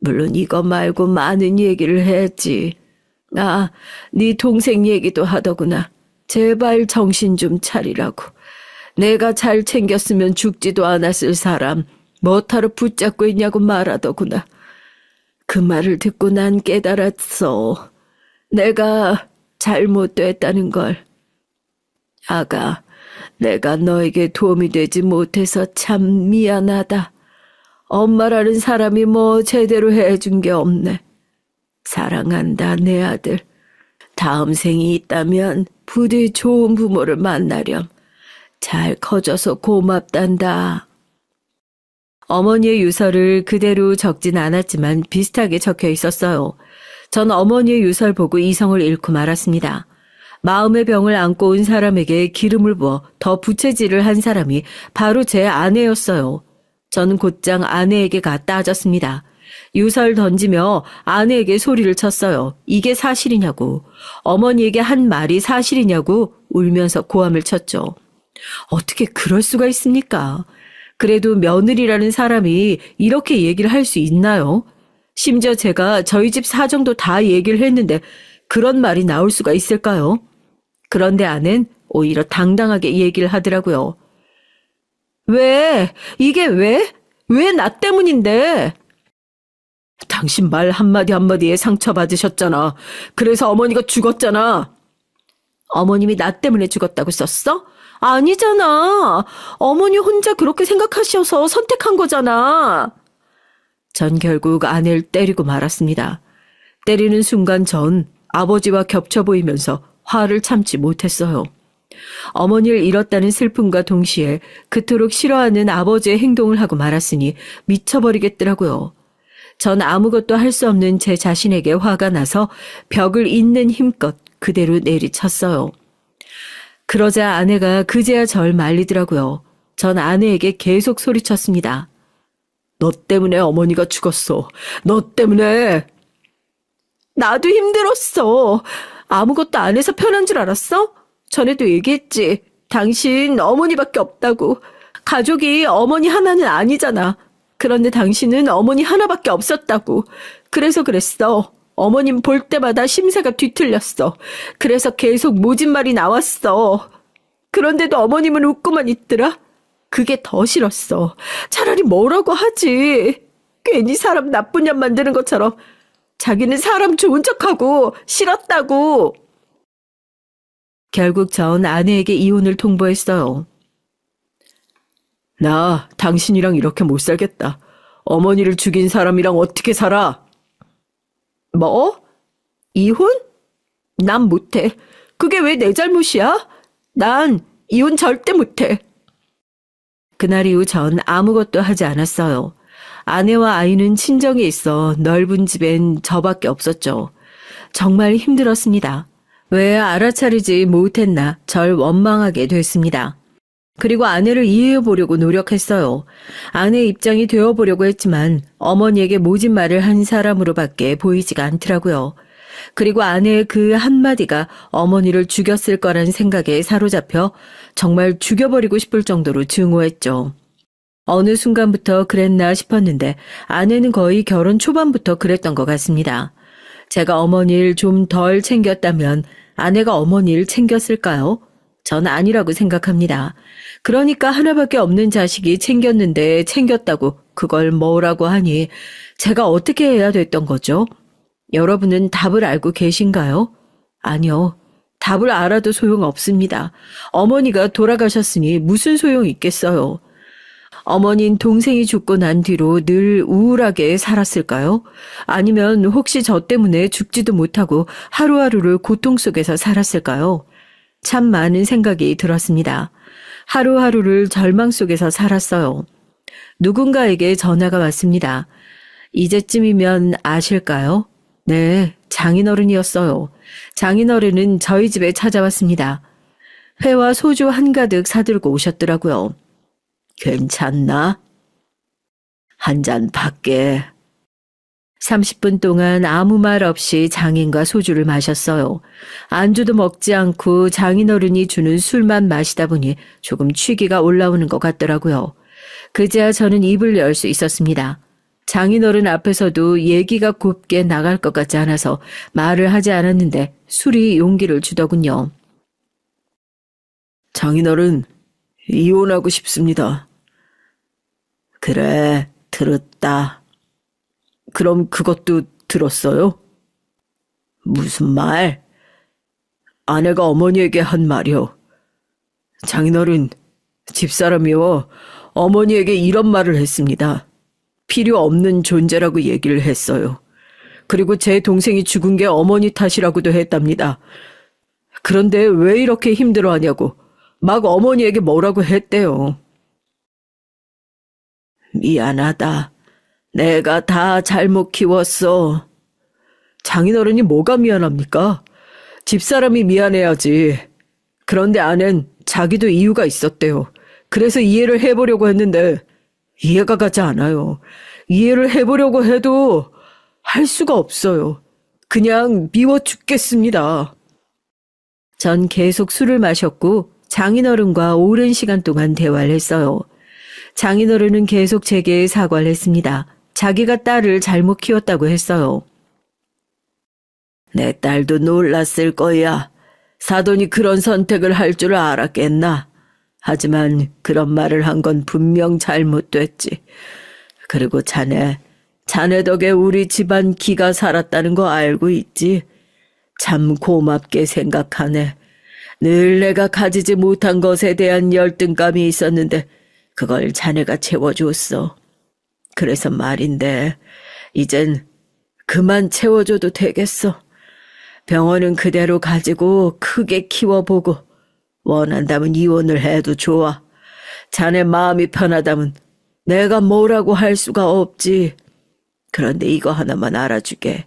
물론 이거 말고 많은 얘기를 했지. 네 동생 얘기도 하더구나. 제발 정신 좀 차리라고. 내가 잘 챙겼으면 죽지도 않았을 사람 뭐하러 붙잡고 있냐고 말하더구나. 그 말을 듣고 난 깨달았어. 내가 잘못됐다는 걸. 아가, 내가 너에게 도움이 되지 못해서 참 미안하다. 엄마라는 사람이 뭐 제대로 해준 게 없네. 사랑한다, 내 아들. 다음 생이 있다면 부디 좋은 부모를 만나렴. 잘 커져서 고맙단다. 어머니의 유서를 그대로 적진 않았지만 비슷하게 적혀 있었어요. 전 어머니의 유서를 보고 이성을 잃고 말았습니다. 마음의 병을 안고 온 사람에게 기름을 부어 더 부채질을 한 사람이 바로 제 아내였어요. 저는 곧장 아내에게 가 따졌습니다. 유서를 던지며 아내에게 소리를 쳤어요. 이게 사실이냐고. 어머니에게 한 말이 사실이냐고 울면서 고함을 쳤죠. 어떻게 그럴 수가 있습니까? 그래도 며느리라는 사람이 이렇게 얘기를 할 수 있나요? 심지어 제가 저희 집 사정도 다 얘기를 했는데 그런 말이 나올 수가 있을까요? 그런데 아내는 오히려 당당하게 얘기를 하더라고요. 왜? 이게 왜? 왜 나 때문인데? 당신 말 한마디 한마디에 상처받으셨잖아. 그래서 어머니가 죽었잖아. 어머님이 나 때문에 죽었다고 썼어? 아니잖아. 어머니 혼자 그렇게 생각하셔서 선택한 거잖아. 전 결국 아내를 때리고 말았습니다. 때리는 순간 전 아버지와 겹쳐 보이면서 화를 참지 못했어요. 어머니를 잃었다는 슬픔과 동시에 그토록 싫어하는 아버지의 행동을 하고 말았으니 미쳐버리겠더라고요. 전 아무것도 할 수 없는 제 자신에게 화가 나서 벽을 있는 힘껏 그대로 내리쳤어요. 그러자 아내가 그제야 절 말리더라고요. 전 아내에게 계속 소리쳤습니다. 너 때문에 어머니가 죽었어. 너 때문에. 나도 힘들었어. 아무것도 안 해서 편한 줄 알았어? 전에도 얘기했지. 당신 어머니밖에 없다고. 가족이 어머니 하나는 아니잖아. 그런데 당신은 어머니 하나밖에 없었다고. 그래서 그랬어. 어머님 볼 때마다 심세가 뒤틀렸어. 그래서 계속 모진 말이 나왔어. 그런데도 어머님은 웃고만 있더라. 그게 더 싫었어. 차라리 뭐라고 하지. 괜히 사람 나쁜 년 만드는 것처럼 자기는 사람 좋은 척하고 싫었다고. 결국 전 아내에게 이혼을 통보했어요. 나 당신이랑 이렇게 못 살겠다. 어머니를 죽인 사람이랑 어떻게 살아? 뭐? 이혼? 난 못해. 그게 왜 내 잘못이야? 난 이혼 절대 못해. 그날 이후 전 아무것도 하지 않았어요. 아내와 아이는 친정에 있어 넓은 집엔 저밖에 없었죠. 정말 힘들었습니다. 왜 알아차리지 못했나 절 원망하게 됐습니다. 그리고 아내를 이해해보려고 노력했어요. 아내의 입장이 되어보려고 했지만 어머니에게 모진 말을 한 사람으로밖에 보이지가 않더라고요. 그리고 아내의 그 한마디가 어머니를 죽였을 거란 생각에 사로잡혀 정말 죽여버리고 싶을 정도로 증오했죠. 어느 순간부터 그랬나 싶었는데 아내는 거의 결혼 초반부터 그랬던 것 같습니다. 제가 어머니를 좀 덜 챙겼다면 아내가 어머니를 챙겼을까요? 전 아니라고 생각합니다. 그러니까 하나밖에 없는 자식이 챙겼는데 챙겼다고 그걸 뭐라고 하니 제가 어떻게 해야 됐던 거죠? 여러분은 답을 알고 계신가요? 아니요. 답을 알아도 소용없습니다. 어머니가 돌아가셨으니 무슨 소용이 있겠어요? 어머닌 동생이 죽고 난 뒤로 늘 우울하게 살았을까요? 아니면 혹시 저 때문에 죽지도 못하고 하루하루를 고통 속에서 살았을까요? 참 많은 생각이 들었습니다. 하루하루를 절망 속에서 살았어요. 누군가에게 전화가 왔습니다. 이제쯤이면 아실까요? 네, 장인어른이었어요. 장인어른은 저희 집에 찾아왔습니다. 회와 소주 한가득 사들고 오셨더라고요. 괜찮나? 한 잔 받게. 30분 동안 아무 말 없이 장인과 소주를 마셨어요. 안주도 먹지 않고 장인어른이 주는 술만 마시다 보니 조금 취기가 올라오는 것 같더라고요. 그제야 저는 입을 열 수 있었습니다. 장인어른 앞에서도 얘기가 곱게 나갈 것 같지 않아서 말을 하지 않았는데 술이 용기를 주더군요. 장인어른, 이혼하고 싶습니다. 그래, 들었다. 그럼 그것도 들었어요? 무슨 말? 아내가 어머니에게 한 말이요. 장인어른, 집사람이요. 어머니에게 이런 말을 했습니다. 필요 없는 존재라고 얘기를 했어요. 그리고 제 동생이 죽은 게 어머니 탓이라고도 했답니다. 그런데 왜 이렇게 힘들어하냐고 막 어머니에게 뭐라고 했대요. 미안하다. 내가 다 잘못 키웠어. 장인어른이 뭐가 미안합니까? 집사람이 미안해야지. 그런데 아낸 자기도 이유가 있었대요. 그래서 이해를 해보려고 했는데 이해가 가지 않아요. 이해를 해보려고 해도 할 수가 없어요. 그냥 미워 죽겠습니다. 전 계속 술을 마셨고 장인어른과 오랜 시간 동안 대화를 했어요. 장인어른은 계속 제게 사과를 했습니다. 자기가 딸을 잘못 키웠다고 했어요. 내 딸도 놀랐을 거야. 사돈이 그런 선택을 할 줄 알았겠나. 하지만 그런 말을 한 건 분명 잘못됐지. 그리고 자네 덕에 우리 집안 기가 살았다는 거 알고 있지? 참 고맙게 생각하네. 늘 내가 가지지 못한 것에 대한 열등감이 있었는데 그걸 자네가 채워줬어. 그래서 말인데 이젠 그만 채워줘도 되겠어. 병원은 그대로 가지고 크게 키워보고 원한다면 이혼을 해도 좋아. 자네 마음이 편하다면 내가 뭐라고 할 수가 없지. 그런데 이거 하나만 알아주게.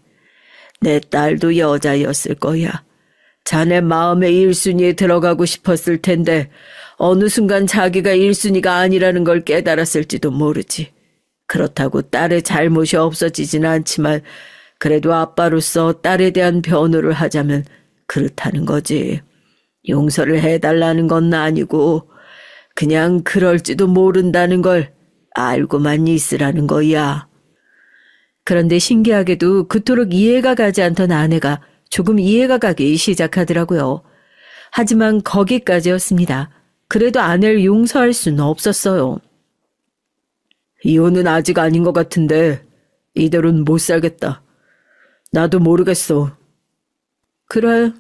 내 딸도 여자였을 거야. 자네 마음의 1순위에 들어가고 싶었을 텐데 어느 순간 자기가 1순위가 아니라는 걸 깨달았을지도 모르지. 그렇다고 딸의 잘못이 없어지진 않지만 그래도 아빠로서 딸에 대한 변호를 하자면 그렇다는 거지. 용서를 해달라는 건 아니고 그냥 그럴지도 모른다는 걸 알고만 있으라는 거야. 그런데 신기하게도 그토록 이해가 가지 않던 아내가 조금 이해가 가기 시작하더라고요. 하지만 거기까지였습니다. 그래도 아내를 용서할 수는 없었어요. 이혼은 아직 아닌 것 같은데 이대로는 못 살겠다. 나도 모르겠어. 그래.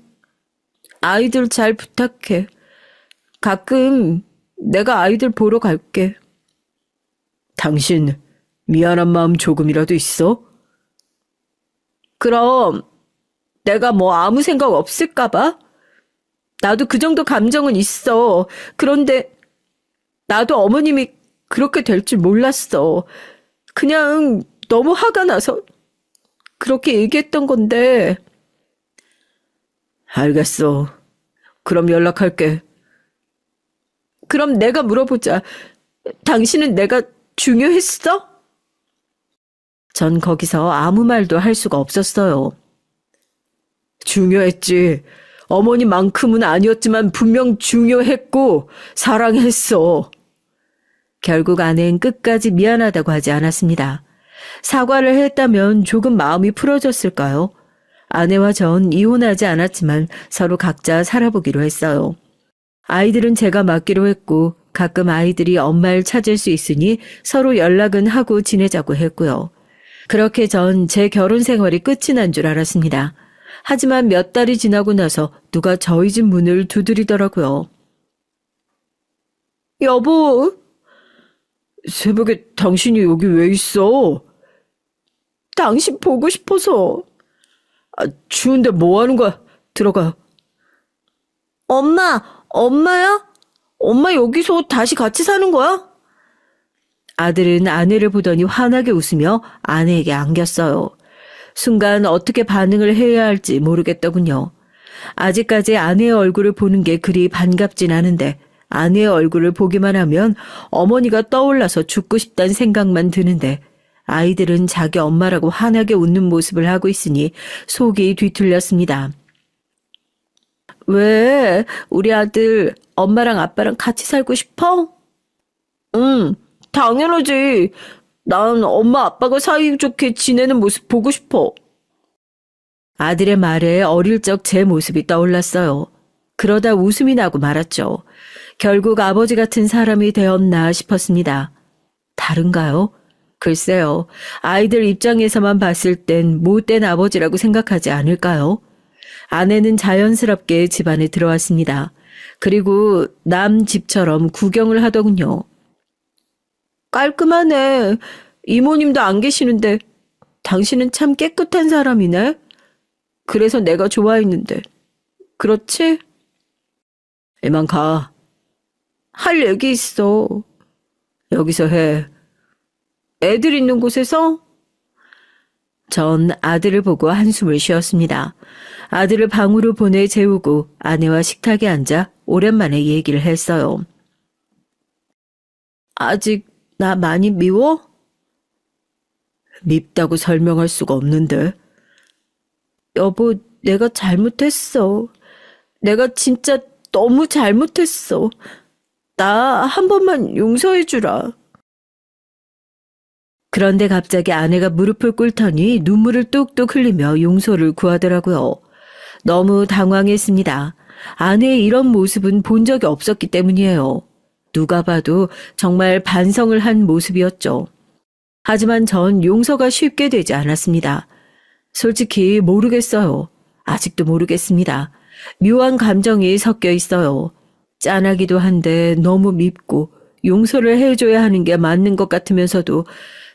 아이들 잘 부탁해. 가끔 내가 아이들 보러 갈게. 당신 미안한 마음 조금이라도 있어? 그럼 내가 뭐 아무 생각 없을까 봐? 나도 그 정도 감정은 있어. 그런데 나도 어머님이 그렇게 될 줄 몰랐어. 그냥 너무 화가 나서 그렇게 얘기했던 건데. 알겠어. 그럼 연락할게. 그럼 내가 물어보자. 당신은 내가 중요했어? 전 거기서 아무 말도 할 수가 없었어요. 중요했지. 어머니만큼은 아니었지만 분명 중요했고 사랑했어. 결국 아내는 끝까지 미안하다고 하지 않았습니다. 사과를 했다면 조금 마음이 풀어졌을까요? 아내와 전 이혼하지 않았지만 서로 각자 살아보기로 했어요. 아이들은 제가 맡기로 했고 가끔 아이들이 엄마를 찾을 수 있으니 서로 연락은 하고 지내자고 했고요. 그렇게 전 제 결혼 생활이 끝이 난 줄 알았습니다. 하지만 몇 달이 지나고 나서 누가 저희 집 문을 두드리더라고요. 여보, 새벽에 당신이 여기 왜 있어? 당신 보고 싶어서. 추운데 뭐 하는 거야? 들어가. 엄마야? 엄마 여기서 다시 같이 사는 거야? 아들은 아내를 보더니 환하게 웃으며 아내에게 안겼어요. 순간 어떻게 반응을 해야 할지 모르겠더군요. 아직까지 아내의 얼굴을 보는 게 그리 반갑진 않은데 아내의 얼굴을 보기만 하면 어머니가 떠올라서 죽고 싶다는 생각만 드는데 아이들은 자기 엄마라고 환하게 웃는 모습을 하고 있으니 속이 뒤틀렸습니다. 왜? 우리 아들 엄마랑 아빠랑 같이 살고 싶어? 응, 당연하지. 난 엄마 아빠가 사이좋게 지내는 모습 보고 싶어. 아들의 말에 어릴 적 제 모습이 떠올랐어요. 그러다 웃음이 나고 말았죠. 결국 아버지 같은 사람이 되었나 싶었습니다. 다른가요? 글쎄요. 아이들 입장에서만 봤을 땐 못된 아버지라고 생각하지 않을까요? 아내는 자연스럽게 집안에 들어왔습니다. 그리고 남 집처럼 구경을 하더군요. 깔끔하네. 이모님도 안 계시는데 당신은 참 깨끗한 사람이네. 그래서 내가 좋아했는데. 그렇지? 이만 가. 할 얘기 있어. 여기서 해. 애들 있는 곳에서? 전 아들을 보고 한숨을 쉬었습니다. 아들을 방으로 보내 재우고 아내와 식탁에 앉아 오랜만에 얘기를 했어요. 아직 나 많이 미워? 밉다고 설명할 수가 없는데. 여보, 내가 잘못했어. 내가 진짜 너무 잘못했어. 나 한 번만 용서해주라. 그런데 갑자기 아내가 무릎을 꿇더니 눈물을 뚝뚝 흘리며 용서를 구하더라고요. 너무 당황했습니다. 아내의 이런 모습은 본 적이 없었기 때문이에요. 누가 봐도 정말 반성을 한 모습이었죠. 하지만 전 용서가 쉽게 되지 않았습니다. 솔직히 모르겠어요. 아직도 모르겠습니다. 묘한 감정이 섞여 있어요. 짠하기도 한데 너무 밉고 용서를 해줘야 하는 게 맞는 것 같으면서도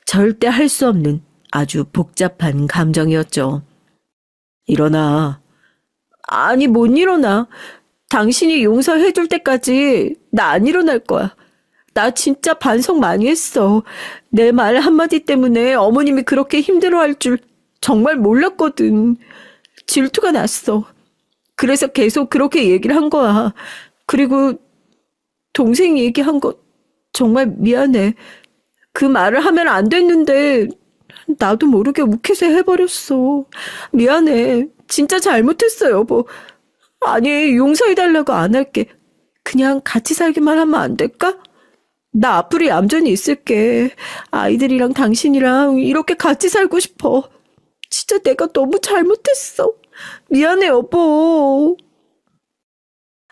절대 할 수 없는 아주 복잡한 감정이었죠. 일어나. 아니, 못 일어나. 당신이 용서해줄 때까지 나 안 일어날 거야. 나 진짜 반성 많이 했어. 내 말 한마디 때문에 어머님이 그렇게 힘들어할 줄 정말 몰랐거든. 질투가 났어. 그래서 계속 그렇게 얘기를 한 거야. 그리고 동생이 얘기한 거 정말 미안해. 그 말을 하면 안 됐는데 나도 모르게 욱해서 해버렸어. 미안해. 진짜 잘못했어, 여보. 아니, 용서해달라고 안 할게. 그냥 같이 살기만 하면 안 될까? 나 앞으로 얌전히 있을게. 아이들이랑 당신이랑 이렇게 같이 살고 싶어. 진짜 내가 너무 잘못했어. 미안해, 여보.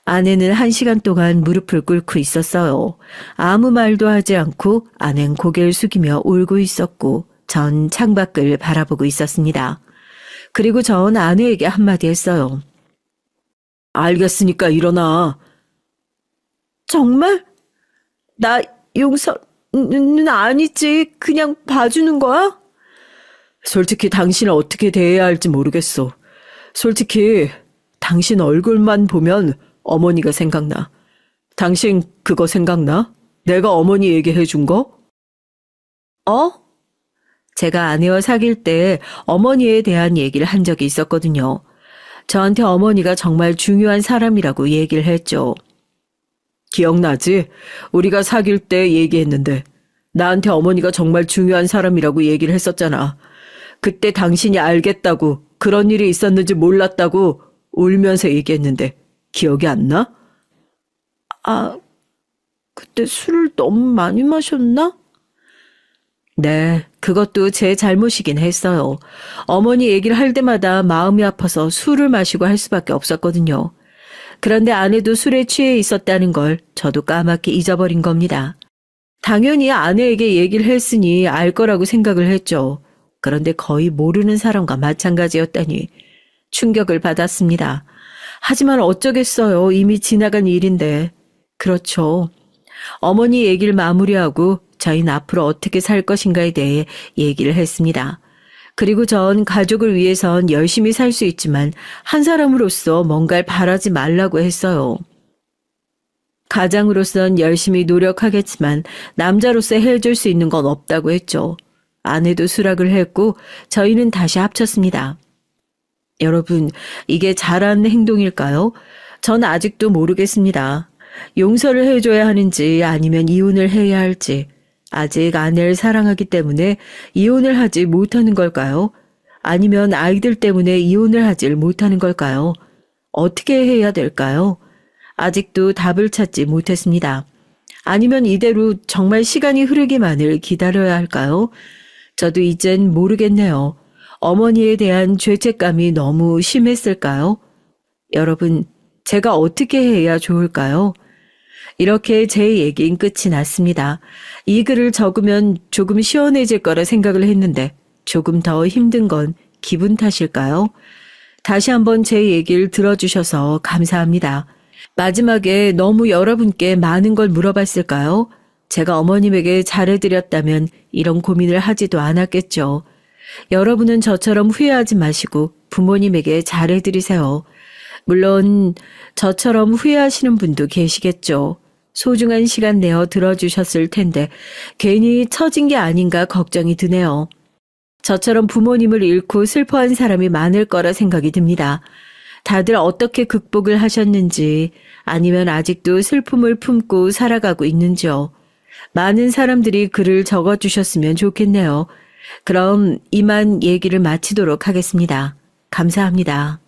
아내는 1시간 동안 무릎을 꿇고 있었어요. 아무 말도 하지 않고 아내는 고개를 숙이며 울고 있었고 전 창밖을 바라보고 있었습니다. 그리고 전 아내에게 한마디 했어요. 알겠으니까 정말? 나 용서는 아니지. 그냥 봐주는 거야? 솔직히 당신을 어떻게 대해야 할지 모르겠어. 솔직히 당신 얼굴만 보면 어머니가 생각나. 당신 그거 생각나? 내가 어머니 얘기해 준 거? 제가 아내와 사귈 때 어머니에 대한 얘기를 한 적이 있었거든요. 저한테 어머니가 정말 중요한 사람이라고 얘기를 했죠. 기억나지? 우리가 사귈 때 얘기했는데 나한테 어머니가 정말 중요한 사람이라고 얘기를 했었잖아. 그때 당신이 알겠다고, 그런 일이 있었는지 몰랐다고 울면서 얘기했는데 기억이 안 나? 그때 술을 너무 많이 마셨나? 네, 그것도 제 잘못이긴 했어요. 어머니 얘기를 할 때마다 마음이 아파서 술을 마시고 할 수밖에 없었거든요. 그런데 아내도 술에 취해 있었다는 걸 저도 까맣게 잊어버린 겁니다. 당연히 아내에게 얘기를 했으니 알 거라고 생각을 했죠. 그런데 거의 모르는 사람과 마찬가지였다니 충격을 받았습니다. 하지만 어쩌겠어요. 이미 지나간 일인데. 그렇죠. 어머니 얘기를 마무리하고 저희는 앞으로 어떻게 살 것인가에 대해 얘기를 했습니다. 그리고 전 가족을 위해선 열심히 살 수 있지만 한 사람으로서 뭔가를 바라지 말라고 했어요. 가장으로선 열심히 노력하겠지만 남자로서 해줄 수 있는 건 없다고 했죠. 아내도 수락을 했고 저희는 다시 합쳤습니다. 여러분, 이게 잘한 행동일까요? 전 아직도 모르겠습니다. 용서를 해줘야 하는지 아니면 이혼을 해야 할지 아직 아내를 사랑하기 때문에 이혼을 하지 못하는 걸까요? 아니면 아이들 때문에 이혼을 하질 못하는 걸까요? 어떻게 해야 될까요? 아직도 답을 찾지 못했습니다. 아니면 이대로 정말 시간이 흐르기만을 기다려야 할까요? 저도 이젠 모르겠네요. 어머니에 대한 죄책감이 너무 심했을까요? 여러분, 제가 어떻게 해야 좋을까요? 이렇게 제 얘기는 끝이 났습니다. 이 글을 적으면 조금 시원해질 거라 생각을 했는데 조금 더 힘든 건 기분 탓일까요? 다시 한번 제 얘기를 들어주셔서 감사합니다. 마지막에 너무 여러분께 많은 걸 물어봤을까요? 제가 어머님에게 잘해드렸다면 이런 고민을 하지도 않았겠죠. 여러분은 저처럼 후회하지 마시고 부모님에게 잘해드리세요. 물론 저처럼 후회하시는 분도 계시겠죠. 소중한 시간 내어 들어주셨을 텐데 괜히 처진 게 아닌가 걱정이 드네요. 저처럼 부모님을 잃고 슬퍼한 사람이 많을 거라 생각이 듭니다. 다들 어떻게 극복을 하셨는지 아니면 아직도 슬픔을 품고 살아가고 있는지요. 많은 사람들이 글을 적어주셨으면 좋겠네요. 그럼 이만 얘기를 마치도록 하겠습니다. 감사합니다.